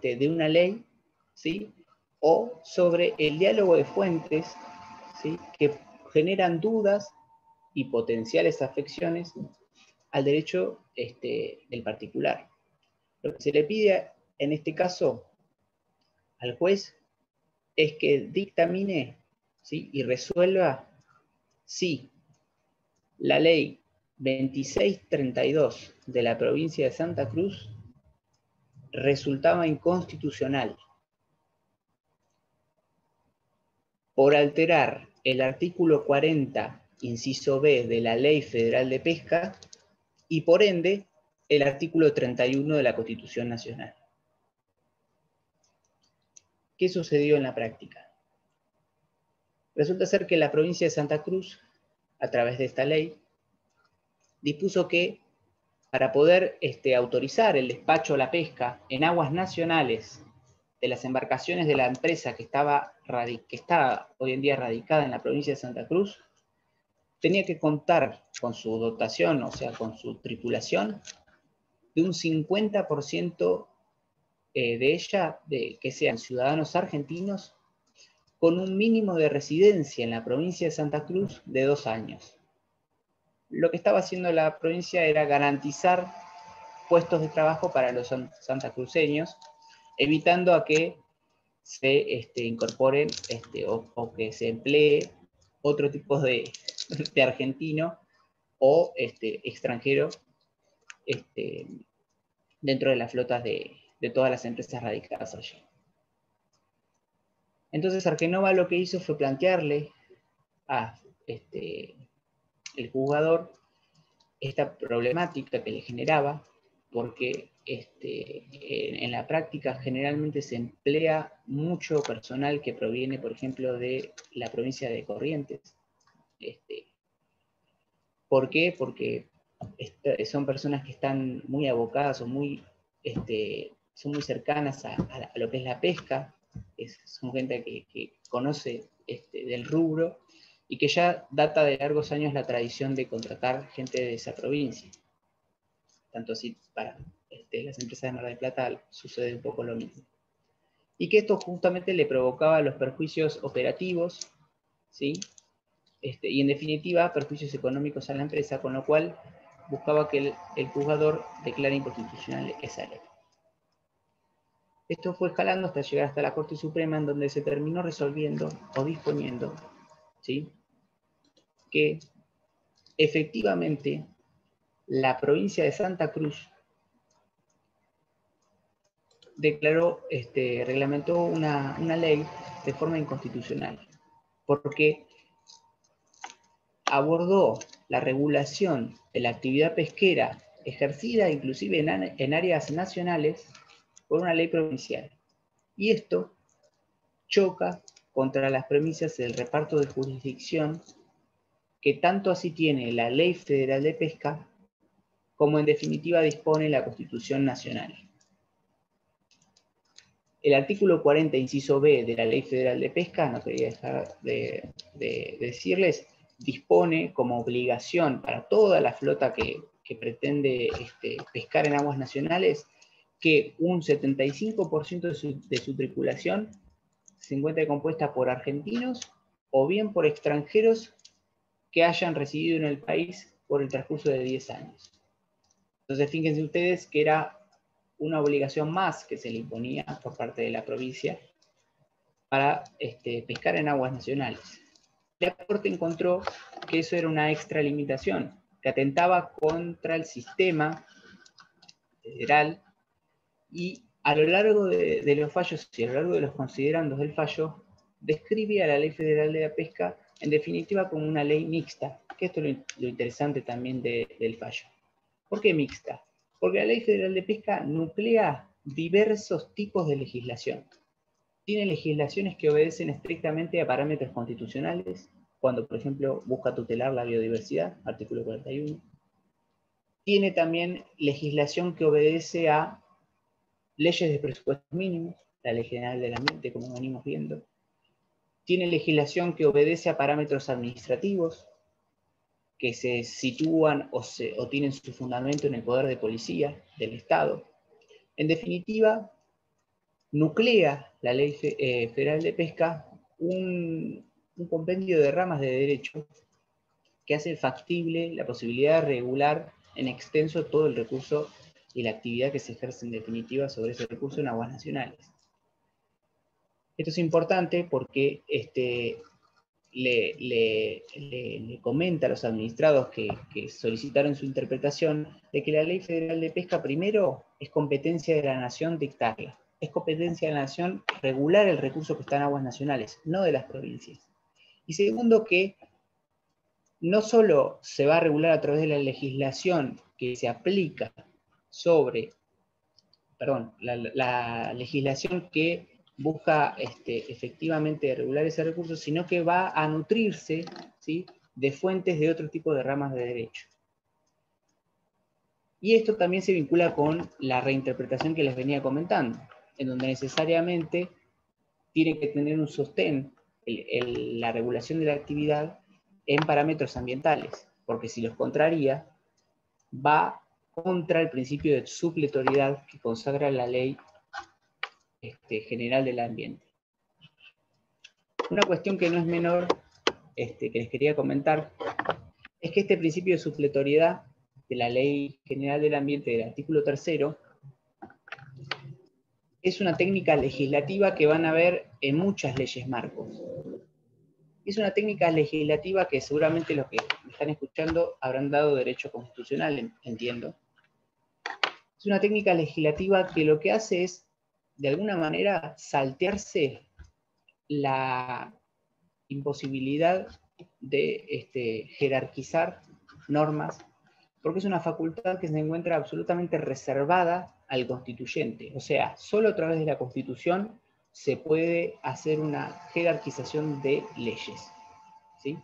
de una ley, ¿sí?, o sobre el diálogo de fuentes, ¿sí?, que generan dudas y potenciales afecciones al derecho del particular. Lo que se le pide en este caso al juez es que dictamine, ¿sí?, y resuelva si la ley 2632 de la provincia de Santa Cruz resultaba inconstitucional por alterar el artículo 40, inciso B de la Ley Federal de Pesca y por ende el artículo 31 de la Constitución Nacional. ¿Qué sucedió en la práctica? Resulta ser que la provincia de Santa Cruz, a través de esta ley, dispuso que para poder autorizar el despacho a la pesca en aguas nacionales de las embarcaciones de la empresa que está hoy en día radicada en la provincia de Santa Cruz, tenía que contar con su dotación, o sea, con su tripulación, de un 50% de ella, que sean ciudadanos argentinos, con un mínimo de residencia en la provincia de Santa Cruz de 2 años. Lo que estaba haciendo la provincia era garantizar puestos de trabajo para los santacruceños, evitando a que se incorporen o que se emplee otro tipo de argentino o extranjero dentro de las flotas de todas las empresas radicadas allí. Entonces Argenova lo que hizo fue plantearle a el juzgador esta problemática que le generaba, porque en la práctica generalmente se emplea mucho personal que proviene, por ejemplo, de la provincia de Corrientes. ¿Por qué? Porque son personas que están muy abocadas o son muy cercanas a lo que es la pesca, son gente que conoce del rubro y que ya data de largos años la tradición de contratar gente de esa provincia. Tanto así para las empresas de Mar del Plata sucede un poco lo mismo. Y que esto justamente le provocaba los perjuicios operativos, ¿sí? Y en definitiva perjuicios económicos a la empresa, con lo cual buscaba que el juzgador declare inconstitucional esa ley. Esto fue escalando hasta llegar hasta la Corte Suprema, en donde se terminó resolviendo o disponiendo, ¿sí?, que efectivamente la provincia de Santa Cruz declaró, reglamentó una ley de forma inconstitucional, porque abordó la regulación de la actividad pesquera ejercida inclusive en áreas nacionales por una ley provincial. Y esto choca contra las premisas del reparto de jurisdicción que tanto así tiene la Ley Federal de Pesca, como en definitiva dispone la Constitución Nacional. El artículo 40, inciso B de la Ley Federal de Pesca, no quería dejar de decirles, dispone como obligación para toda la flota que pretende pescar en aguas nacionales, que un 75% de su tripulación se encuentre compuesta por argentinos o bien por extranjeros que hayan residido en el país por el transcurso de 10 años. Entonces, fíjense ustedes que era una obligación más que se le imponía por parte de la provincia para pescar en aguas nacionales. La Corte encontró que eso era una extralimitación, que atentaba contra el sistema federal, y a lo largo de los fallos y a lo largo de los considerandos del fallo, describe a la Ley Federal de la Pesca, en definitiva, como una ley mixta, que esto es lo interesante también del fallo. ¿Por qué mixta? Porque la Ley Federal de Pesca nuclea diversos tipos de legislación. Tiene legislaciones que obedecen estrictamente a parámetros constitucionales, cuando, por ejemplo, busca tutelar la biodiversidad, artículo 41. Tiene también legislación que obedece a leyes de presupuestos mínimos, la Ley General del Ambiente, como venimos viendo. Tiene legislación que obedece a parámetros administrativos, que se sitúan o tienen su fundamento en el poder de policía del Estado. En definitiva, nuclea la Ley Federal de Pesca un compendio de ramas de derecho que hace factible la posibilidad de regular en extenso todo el recurso y la actividad que se ejerce en definitiva sobre ese recurso en aguas nacionales. Esto es importante porque le comenta a los administrados que solicitaron su interpretación de que la Ley Federal de Pesca, primero, es competencia de la nación dictarla. Es competencia de la nación regular el recurso que está en aguas nacionales, no de las provincias. Y segundo, que no solo se va a regular a través de la legislación que se aplica sobre, la legislación que busca efectivamente regular ese recurso, sino que va a nutrirse, ¿sí?, de fuentes de otro tipo de ramas de derecho. Y esto también se vincula con la reinterpretación que les venía comentando, en donde necesariamente tiene que tener un sostén la regulación de la actividad en parámetros ambientales, porque si los contraría, va contra el principio de supletoriedad que consagra la Ley General del Ambiente. Una cuestión que no es menor, que les quería comentar, es que este principio de supletoriedad de la Ley General del Ambiente del artículo 3 es una técnica legislativa que van a ver en muchas leyes marcos. Es una técnica legislativa que seguramente los que me están escuchando habrán dado derecho constitucional, entiendo. Es una técnica legislativa que lo que hace es, de alguna manera, saltearse la imposibilidad de jerarquizar normas, porque es una facultad que se encuentra absolutamente reservada al constituyente. O sea, solo a través de la Constitución se puede hacer una jerarquización de leyes, ¿sí?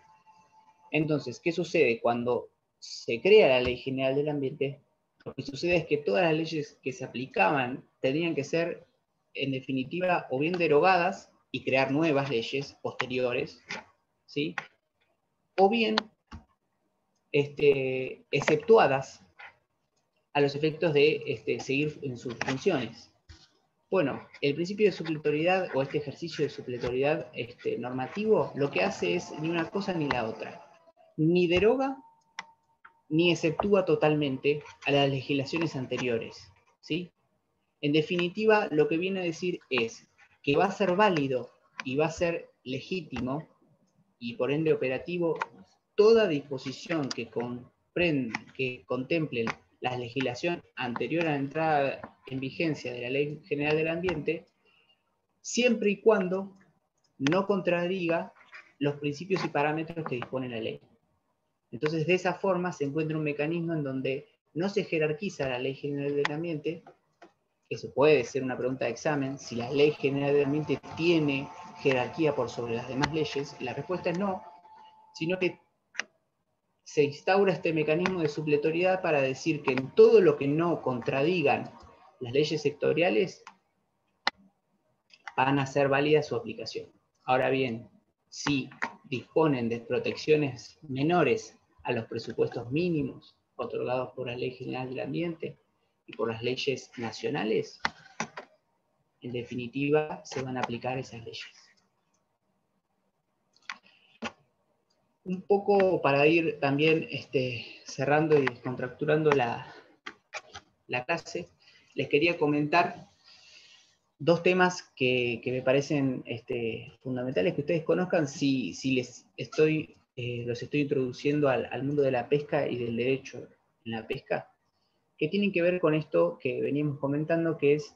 Entonces, ¿qué sucede? Cuando se crea la Ley General del Ambiente, lo que sucede es que todas las leyes que se aplicaban tenían que ser, en definitiva, o bien derogadas y crear nuevas leyes posteriores, ¿sí?, o bien exceptuadas a los efectos de seguir en sus funciones. Bueno, el principio de supletoriedad, o este ejercicio de supletoriedad normativo, lo que hace es ni una cosa ni la otra. Ni deroga, ni exceptúa totalmente a las legislaciones anteriores, ¿sí? En definitiva, lo que viene a decir es que va a ser válido y va a ser legítimo y por ende operativo toda disposición que contemple la legislación anterior a la entrada en vigencia de la Ley General del Ambiente, siempre y cuando no contradiga los principios y parámetros que dispone la ley. Entonces, de esa forma se encuentra un mecanismo en donde no se jerarquiza la Ley General del Ambiente. Eso puede ser una pregunta de examen, si la Ley General del Ambiente tiene jerarquía por sobre las demás leyes. La respuesta es no, sino que se instaura este mecanismo de supletoriedad para decir que en todo lo que no contradigan las leyes sectoriales van a ser válida su aplicación. Ahora bien, si disponen de protecciones menores a los presupuestos mínimos otorgados por la Ley General del Ambiente y por las leyes nacionales, en definitiva se van a aplicar esas leyes. Un poco para ir también cerrando y descontracturando la clase, les quería comentar dos temas que me parecen fundamentales que ustedes conozcan si los estoy introduciendo al mundo de la pesca y del derecho en la pesca, que tienen que ver con esto que veníamos comentando, que es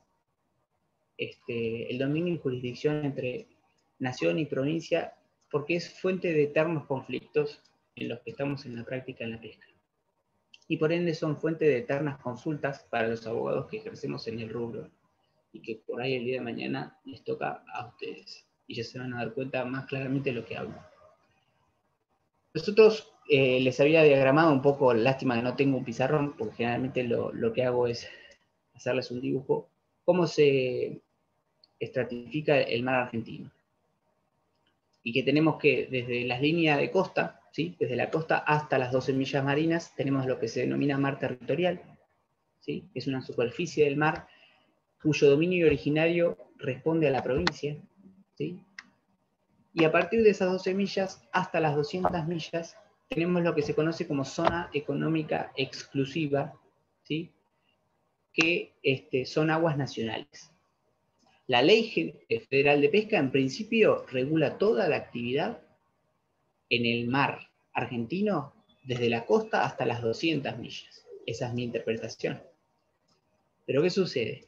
el dominio y jurisdicción entre nación y provincia, porque es fuente de eternos conflictos en los que estamos en la práctica en la pesca. Y por ende son fuente de eternas consultas para los abogados que ejercemos en el rubro, y que por ahí el día de mañana les toca a ustedes. Y ya se van a dar cuenta más claramente de lo que hablo. Nosotros les había diagramado un poco, lástima que no tengo un pizarrón, porque generalmente lo que hago es hacerles un dibujo, cómo se estratifica el mar argentino. Y que tenemos que, desde las líneas de costa, ¿sí? Desde la costa hasta las 12 millas marinas, tenemos lo que se denomina mar territorial, ¿sí? Es una superficie del mar cuyo dominio originario responde a la provincia, ¿sí? Y a partir de esas 12 millas hasta las 200 millas, tenemos lo que se conoce como zona económica exclusiva, ¿sí? Que son aguas nacionales. La Ley Federal de Pesca, en principio, regula toda la actividad en el mar argentino, desde la costa hasta las 200 millas. Esa es mi interpretación. Pero ¿qué sucede?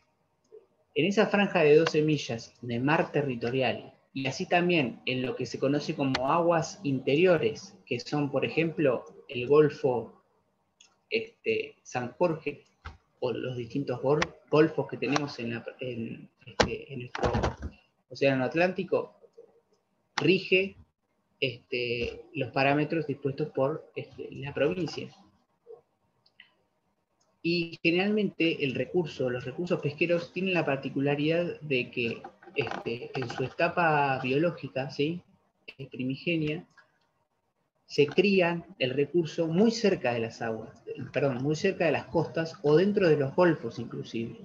En esa franja de 12 millas de mar territorial, y así también en lo que se conoce como aguas interiores, que son, por ejemplo, el Golfo San Jorge, o los distintos golfos que tenemos en nuestro océano Atlántico, rige los parámetros dispuestos por la provincia. Y generalmente los recursos pesqueros tienen la particularidad de que en su etapa biológica, ¿sí? Primigenia, se crían el recurso muy cerca de las aguas, perdón, muy cerca de las costas o dentro de los golfos inclusive.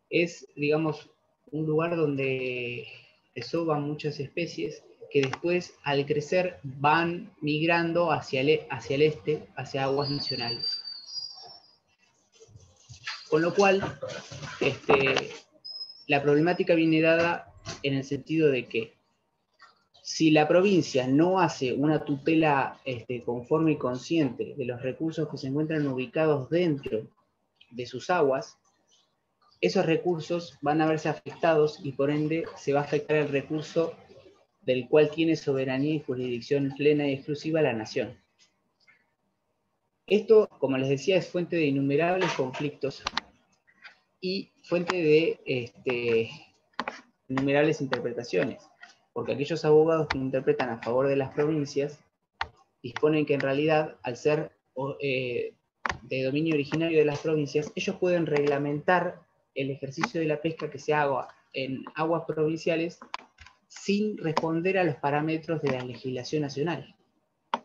Es, digamos, un lugar donde desovan muchas especies que después, al crecer, van migrando hacia el este, hacia aguas nacionales. Con lo cual, la problemática viene dada en el sentido de que si la provincia no hace una tutela conforme y consciente de los recursos que se encuentran ubicados dentro de sus aguas, esos recursos van a verse afectados y por ende se va a afectar el recurso del cual tiene soberanía y jurisdicción plena y exclusiva la nación. Esto, como les decía, es fuente de innumerables conflictos y fuente de innumerables interpretaciones, porque aquellos abogados que interpretan a favor de las provincias disponen que en realidad, al ser de dominio originario de las provincias, ellos pueden reglamentar el ejercicio de la pesca que se haga en aguas provinciales sin responder a los parámetros de la legislación nacional.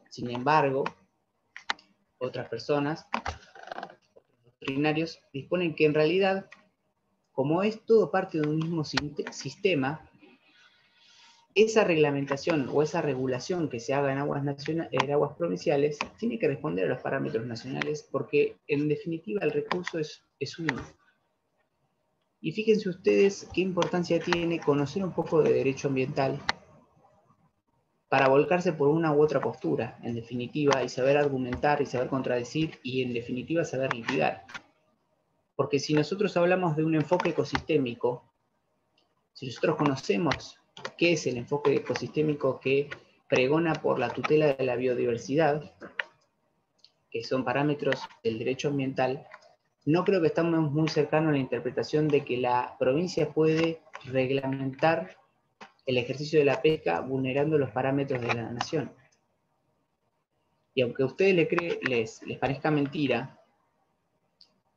Sin embargo, otras personas, otros doctrinarios, disponen que en realidad, como es todo parte de un mismo sistema, esa reglamentación o esa regulación que se haga en aguas provinciales tiene que responder a los parámetros nacionales porque, en definitiva, el recurso es uno. Y fíjense ustedes qué importancia tiene conocer un poco de derecho ambiental para volcarse por una u otra postura, en definitiva, y saber argumentar y saber contradecir y, en definitiva, saber litigar. Porque si nosotros hablamos de un enfoque ecosistémico, si nosotros conocemos qué es el enfoque ecosistémico que pregona por la tutela de la biodiversidad, que son parámetros del derecho ambiental, no creo que estamos muy cercanos a la interpretación de que la provincia puede reglamentar el ejercicio de la pesca vulnerando los parámetros de la nación. Y aunque a ustedes les parezca mentira,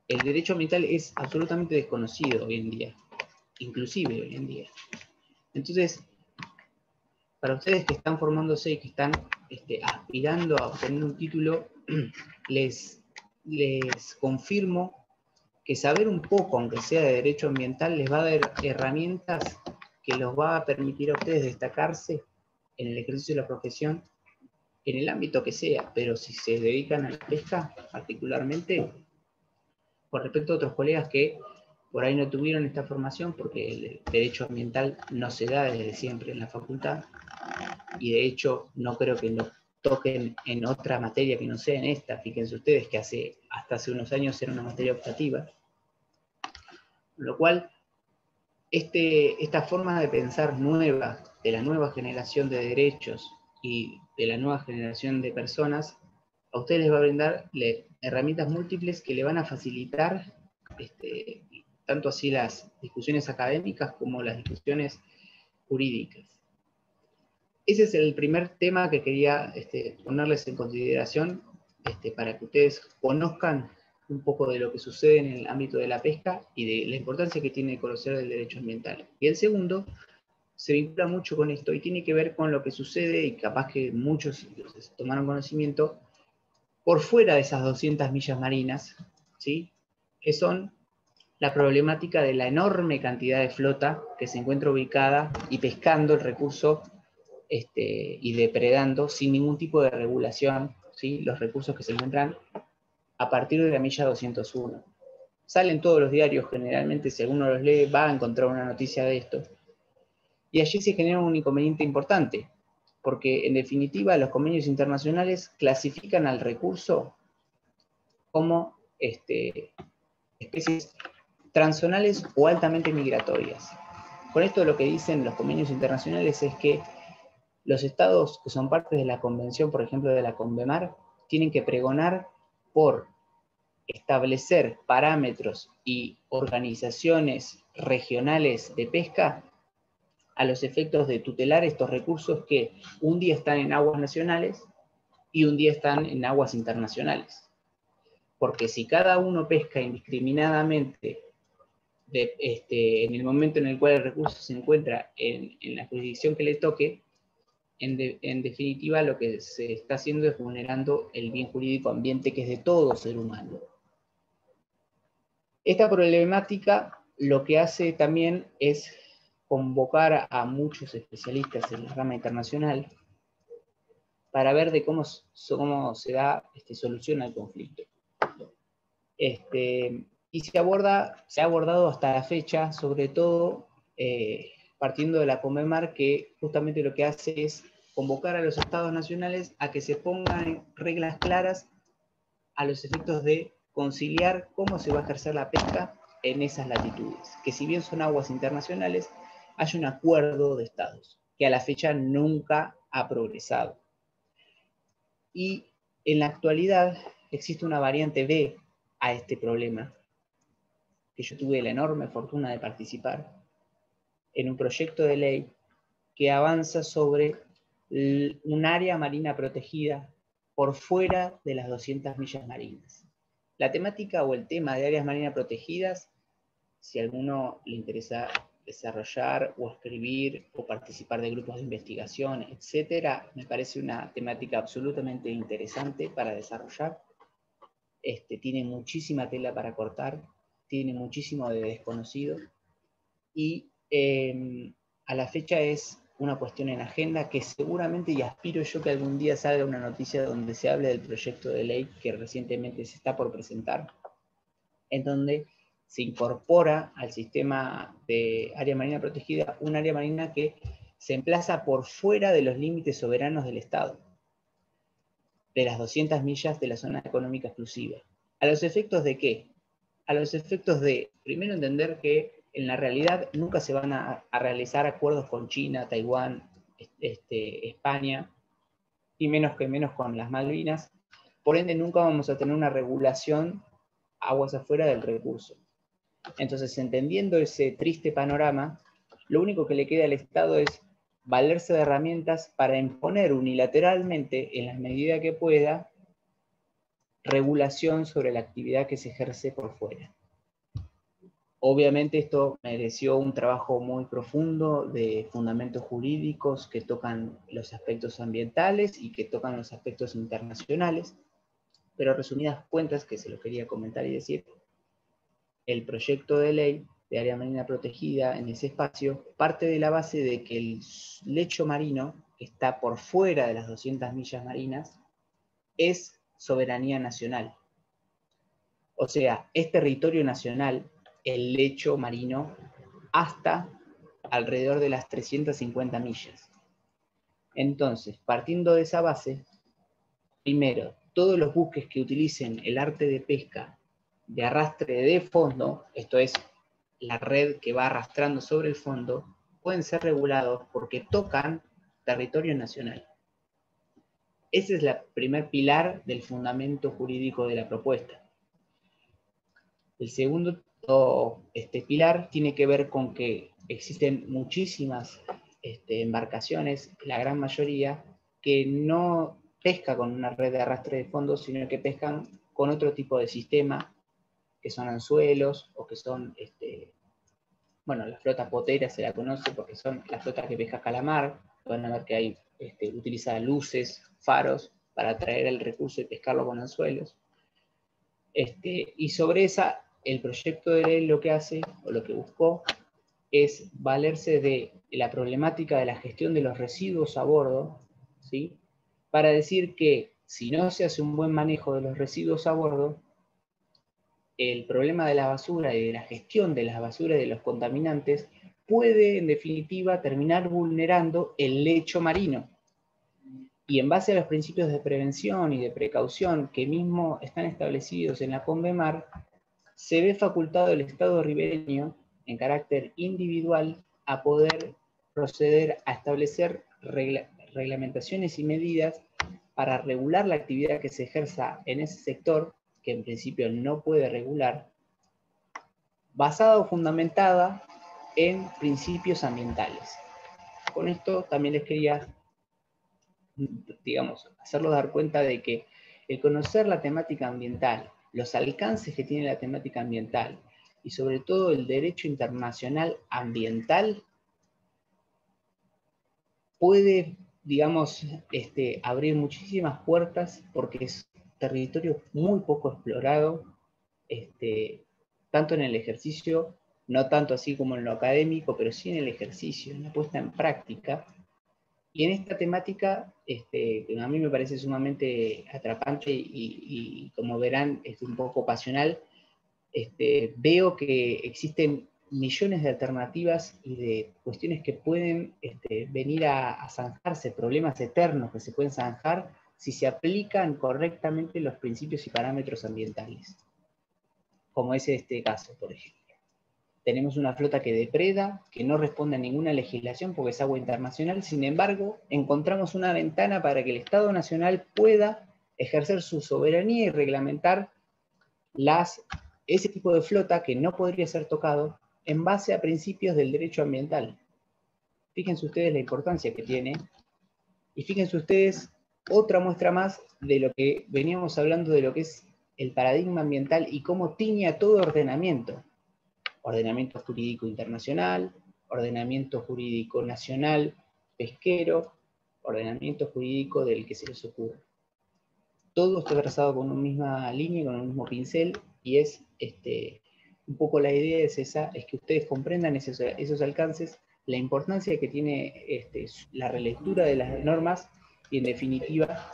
el derecho ambiental es absolutamente desconocido hoy en día, inclusive hoy en día. Entonces, para ustedes que están formándose y que están aspirando a obtener un título, les confirmo que saber un poco, aunque sea de derecho ambiental, les va a dar herramientas que los va a permitir a ustedes destacarse en el ejercicio de la profesión, en el ámbito que sea, pero si se dedican a la pesca particularmente, con respecto a otros colegas que por ahí no tuvieron esta formación, porque el derecho ambiental no se da desde siempre en la facultad, y de hecho no creo que lo toquen en otra materia que no sea en esta. Fíjense ustedes que hasta hace unos años era una materia optativa, lo cual esta forma de pensar nueva, de la nueva generación de derechos y de la nueva generación de personas, a ustedes les va a brindar herramientas múltiples que le van a facilitar tanto así las discusiones académicas como las discusiones jurídicas. Ese es el primer tema que quería ponerles en consideración para que ustedes conozcan un poco de lo que sucede en el ámbito de la pesca y de la importancia que tiene conocer del derecho ambiental. Y el segundo se vincula mucho con esto y tiene que ver con lo que sucede, y capaz que muchos tomaron conocimiento, por fuera de esas 200 millas marinas, ¿sí? Que son la problemática de la enorme cantidad de flota que se encuentra ubicada y pescando el recurso y depredando sin ningún tipo de regulación, ¿sí? Los recursos que se encuentran a partir de la milla 201. Salen todos los diarios, generalmente, si alguno los lee, va a encontrar una noticia de esto. Y allí se genera un inconveniente importante, porque en definitiva los convenios internacionales clasifican al recurso como especies transzonales o altamente migratorias. Con esto lo que dicen los convenios internacionales es que los estados que son parte de la convención, por ejemplo, de la CONVEMAR, tienen que pregonar por establecer parámetros y organizaciones regionales de pesca a los efectos de tutelar estos recursos que un día están en aguas nacionales y un día están en aguas internacionales. Porque si cada uno pesca indiscriminadamente en el momento en el cual el recurso se encuentra en la jurisdicción que le toque, en definitiva lo que se está haciendo es vulnerando el bien jurídico ambiente que es de todo ser humano. Esta problemática lo que hace también es convocar a muchos especialistas en la rama internacional para ver de cómo se da solución al conflicto. Y se ha abordado hasta la fecha, sobre todo partiendo de la CONVEMAR, que justamente lo que hace es convocar a los estados nacionales a que se pongan reglas claras a los efectos de conciliar cómo se va a ejercer la pesca en esas latitudes, que si bien son aguas internacionales, hay un acuerdo de estados, que a la fecha nunca ha progresado. Y en la actualidad existe una variante B a este problema, que yo tuve la enorme fortuna de participar en un proyecto de ley que avanza sobre un área marina protegida por fuera de las 200 millas marinas. La temática o el tema de áreas marinas protegidas, si a alguno le interesa desarrollar o escribir o participar de grupos de investigación, etcétera, me parece una temática absolutamente interesante para desarrollar. Tiene muchísima tela para cortar, tiene muchísimo de desconocido y a la fecha es una cuestión en agenda que seguramente, y aspiro yo que algún día salga una noticia donde se hable del proyecto de ley que recientemente se está por presentar, en donde se incorpora al sistema de área marina protegida un área marina que se emplaza por fuera de los límites soberanos del Estado, de las 200 millas de la zona económica exclusiva. ¿A los efectos de qué? A los efectos de, primero, entender que en la realidad nunca se van a realizar acuerdos con China, Taiwán, España, y menos con las Malvinas. Por ende, nunca vamos a tener una regulación aguas afuera del recurso. Entonces, entendiendo ese triste panorama, lo único que le queda al Estado es valerse de herramientas para imponer unilateralmente, en la medida que pueda, regulación sobre la actividad que se ejerce por fuera. Obviamente esto mereció un trabajo muy profundo de fundamentos jurídicos que tocan los aspectos ambientales y que tocan los aspectos internacionales, pero resumidas cuentas, que se lo quería comentar y decir, el proyecto de ley de área marina protegida en ese espacio parte de la base de que el lecho marino, que está por fuera de las 200 millas marinas, es soberanía nacional. O sea, es territorio nacional el lecho marino hasta alrededor de las 350 millas. Entonces, partiendo de esa base, primero, todos los buques que utilicen el arte de pesca de arrastre de fondo, esto es, la red que va arrastrando sobre el fondo, pueden ser regulados porque tocan territorio nacional. Ese es el primer pilar del fundamento jurídico de la propuesta. El segundo pilar tiene que ver con que existen muchísimas embarcaciones, la gran mayoría, que no pesca con una red de arrastre de fondo, sino que pescan con otro tipo de sistema, que son anzuelos, o que son, bueno, la flota potera se la conoce porque son las flotas que pesca calamar. Van a ver que hay, utiliza luces, faros, para atraer el recurso y pescarlo con anzuelos. Y sobre esa, el proyecto de ley lo que hace, o lo que buscó, es valerse de la problemática de la gestión de los residuos a bordo, ¿sí? Para decir que si no se hace un buen manejo de los residuos a bordo, el problema de la basura y de la gestión de las basuras y de los contaminantes puede, en definitiva, terminar vulnerando el lecho marino. Y en base a los principios de prevención y de precaución que mismo están establecidos en la Convemar, se ve facultado el Estado ribereño, en carácter individual, a poder proceder a establecer reglamentaciones y medidas para regular la actividad que se ejerza en ese sector, que en principio no puede regular, basada o fundamentada en principios ambientales. Con esto también les quería, digamos, hacerlos dar cuenta de que el conocer la temática ambiental, los alcances que tiene la temática ambiental y sobre todo el derecho internacional ambiental puede, digamos, abrir muchísimas puertas porque es territorio muy poco explorado, tanto en el ejercicio, no tanto así como en lo académico, pero sí en el ejercicio, en la puesta en práctica. Y en esta temática, que a mí me parece sumamente atrapante y como verán, es un poco pasional, veo que existen millones de alternativas y de cuestiones que pueden venir a zanjarse, problemas eternos que se pueden zanjar si se aplican correctamente los principios y parámetros ambientales, como es este caso, por ejemplo. Tenemos una flota que depreda, que no responde a ninguna legislación porque es agua internacional. Sin embargo, encontramos una ventana para que el Estado Nacional pueda ejercer su soberanía y reglamentar ese tipo de flota que no podría ser tocado en base a principios del derecho ambiental. Fíjense ustedes la importancia que tiene y fíjense ustedes otra muestra más de lo que veníamos hablando de lo que es el paradigma ambiental y cómo tiñe a todo ordenamiento. Ordenamiento jurídico internacional, ordenamiento jurídico nacional, pesquero, ordenamiento jurídico del que se les ocurra. Todo está trazado con una misma línea, con un mismo pincel, y es un poco la idea es esa, es que ustedes comprendan esos alcances, la importancia que tiene la relectura de las normas, y en definitiva,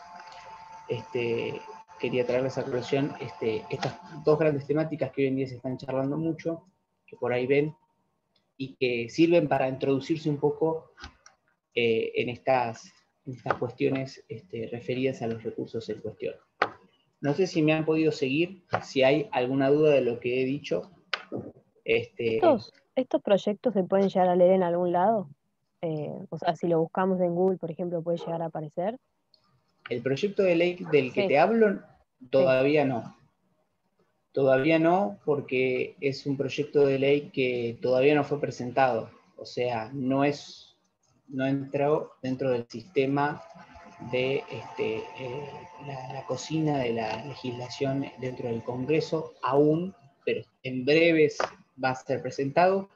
quería traerles a colación estas dos grandes temáticas que hoy en día se están charlando mucho, que por ahí ven, y que sirven para introducirse un poco en estas cuestiones referidas a los recursos en cuestión. No sé si me han podido seguir, si hay alguna duda de lo que he dicho. ¿Estos proyectos se pueden llegar a leer en algún lado? O sea, si lo buscamos en Google, por ejemplo, puede llegar a aparecer. El proyecto de ley del que Sí. te hablo, todavía no. Todavía no, porque es un proyecto de ley que todavía no fue presentado. O sea, no es no entró dentro del sistema de la cocina de la legislación dentro del Congreso aún, pero en breves va a ser presentado.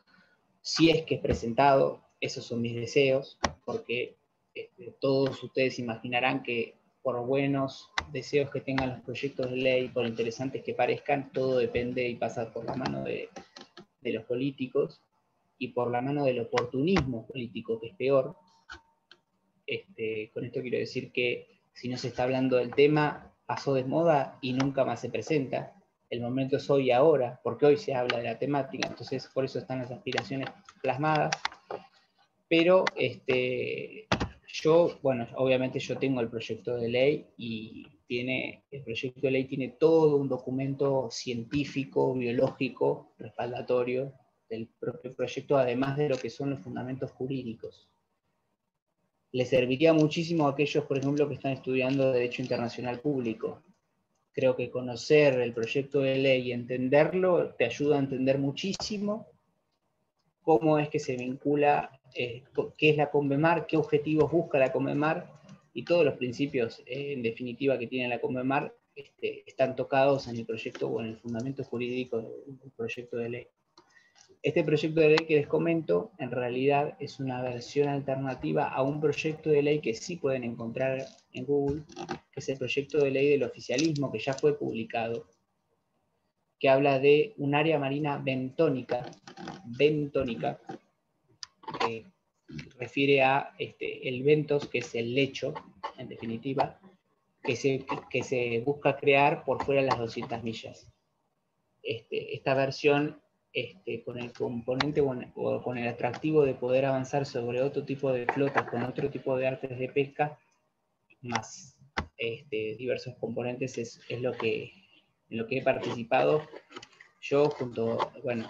Si es que es presentado, esos son mis deseos, porque todos ustedes imaginarán que por buenos deseos que tengan los proyectos de ley, por interesantes que parezcan, todo depende y pasa por la mano de los políticos y por la mano del oportunismo político, que es peor. Con esto quiero decir que si no se está hablando del tema, pasó de moda y nunca más se presenta. El momento es hoy y ahora, porque hoy se habla de la temática, entonces por eso están las aspiraciones plasmadas. Pero yo, bueno, obviamente yo tengo el proyecto de ley y el proyecto de ley tiene todo un documento científico, biológico, respaldatorio del propio proyecto, además de lo que son los fundamentos jurídicos. Le serviría muchísimo a aquellos, por ejemplo, que están estudiando Derecho Internacional Público. Creo que conocer el proyecto de ley y entenderlo te ayuda a entender muchísimo cómo es que se vincula, qué es la Convemar, qué objetivos busca la Convemar, y todos los principios, en definitiva, que tiene la Convemar, están tocados en el proyecto o en el fundamento jurídico del proyecto de ley. Este proyecto de ley que les comento, en realidad es una versión alternativa a un proyecto de ley que sí pueden encontrar en Google, que es el proyecto de ley del oficialismo, que ya fue publicado, que habla de un área marina bentónica, que refiere a el bentos, que es el lecho, en definitiva, que se busca crear por fuera de las 200 millas. Esta versión, con el componente o con el atractivo de poder avanzar sobre otro tipo de flotas, con otro tipo de artes de pesca, más diversos componentes, es en lo que he participado yo junto, bueno,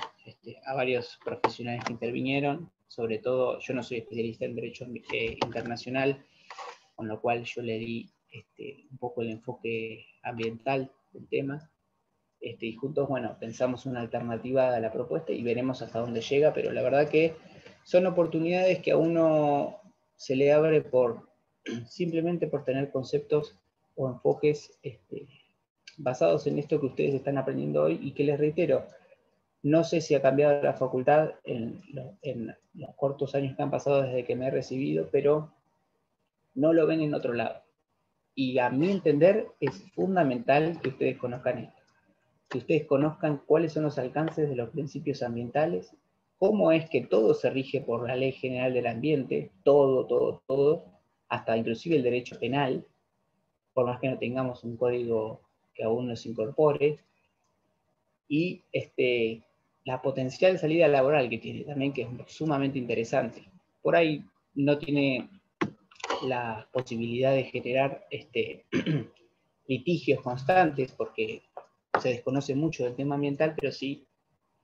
a varios profesionales que intervinieron. Sobre todo, yo no soy especialista en derecho internacional, con lo cual yo le di un poco el enfoque ambiental del tema. Y juntos, bueno, pensamos una alternativa a la propuesta y veremos hasta dónde llega, pero la verdad que son oportunidades que a uno se le abre simplemente por tener conceptos o enfoques basados en esto que ustedes están aprendiendo hoy, y que les reitero, no sé si ha cambiado la facultad en los cortos años que han pasado desde que me he recibido, pero no lo ven en otro lado. Y a mi entender es fundamental que ustedes conozcan esto, que ustedes conozcan cuáles son los alcances de los principios ambientales, cómo es que todo se rige por la Ley General del Ambiente, todo, hasta inclusive el derecho penal, por más que no tengamos un código que aún nos incorpore, y la potencial salida laboral que tiene también, que es sumamente interesante. Por ahí no tiene la posibilidad de generar litigios constantes, porque se desconoce mucho del tema ambiental, pero sí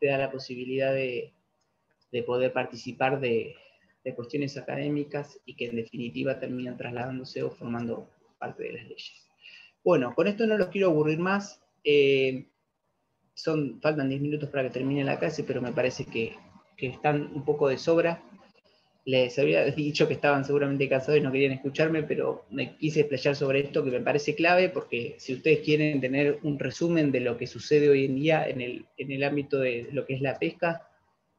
te da la posibilidad de poder participar de cuestiones académicas y que en definitiva terminan trasladándose o formando parte de las leyes. Bueno, con esto no los quiero aburrir más. Faltan 10 minutos para que termine la clase, pero me parece que están un poco de sobra. Les había dicho que estaban seguramente cansados y no querían escucharme, pero me quise explayar sobre esto que me parece clave, porque si ustedes quieren tener un resumen de lo que sucede hoy en día en el ámbito de lo que es la pesca,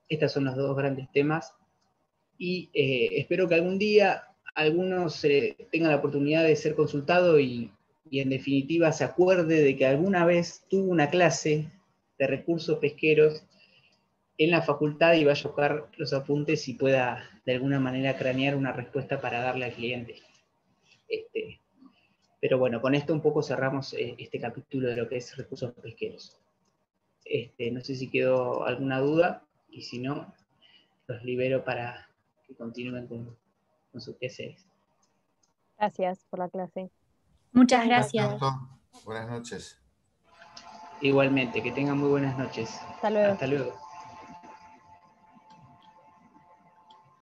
estos son los dos grandes temas. Y espero que algún día algunos tengan la oportunidad de ser consultado y en definitiva se acuerde de que alguna vez tuvo una clase de recursos pesqueros en la facultad y vaya a buscar los apuntes y pueda de alguna manera cranear una respuesta para darle al cliente. Pero bueno, con esto un poco cerramos este capítulo de lo que es recursos pesqueros. No sé si quedó alguna duda, y si no, los libero para que continúen con sus quehaceres. Gracias por la clase. Muchas gracias. Buenas noches. Igualmente, que tengan muy buenas noches. Hasta luego. Hasta luego.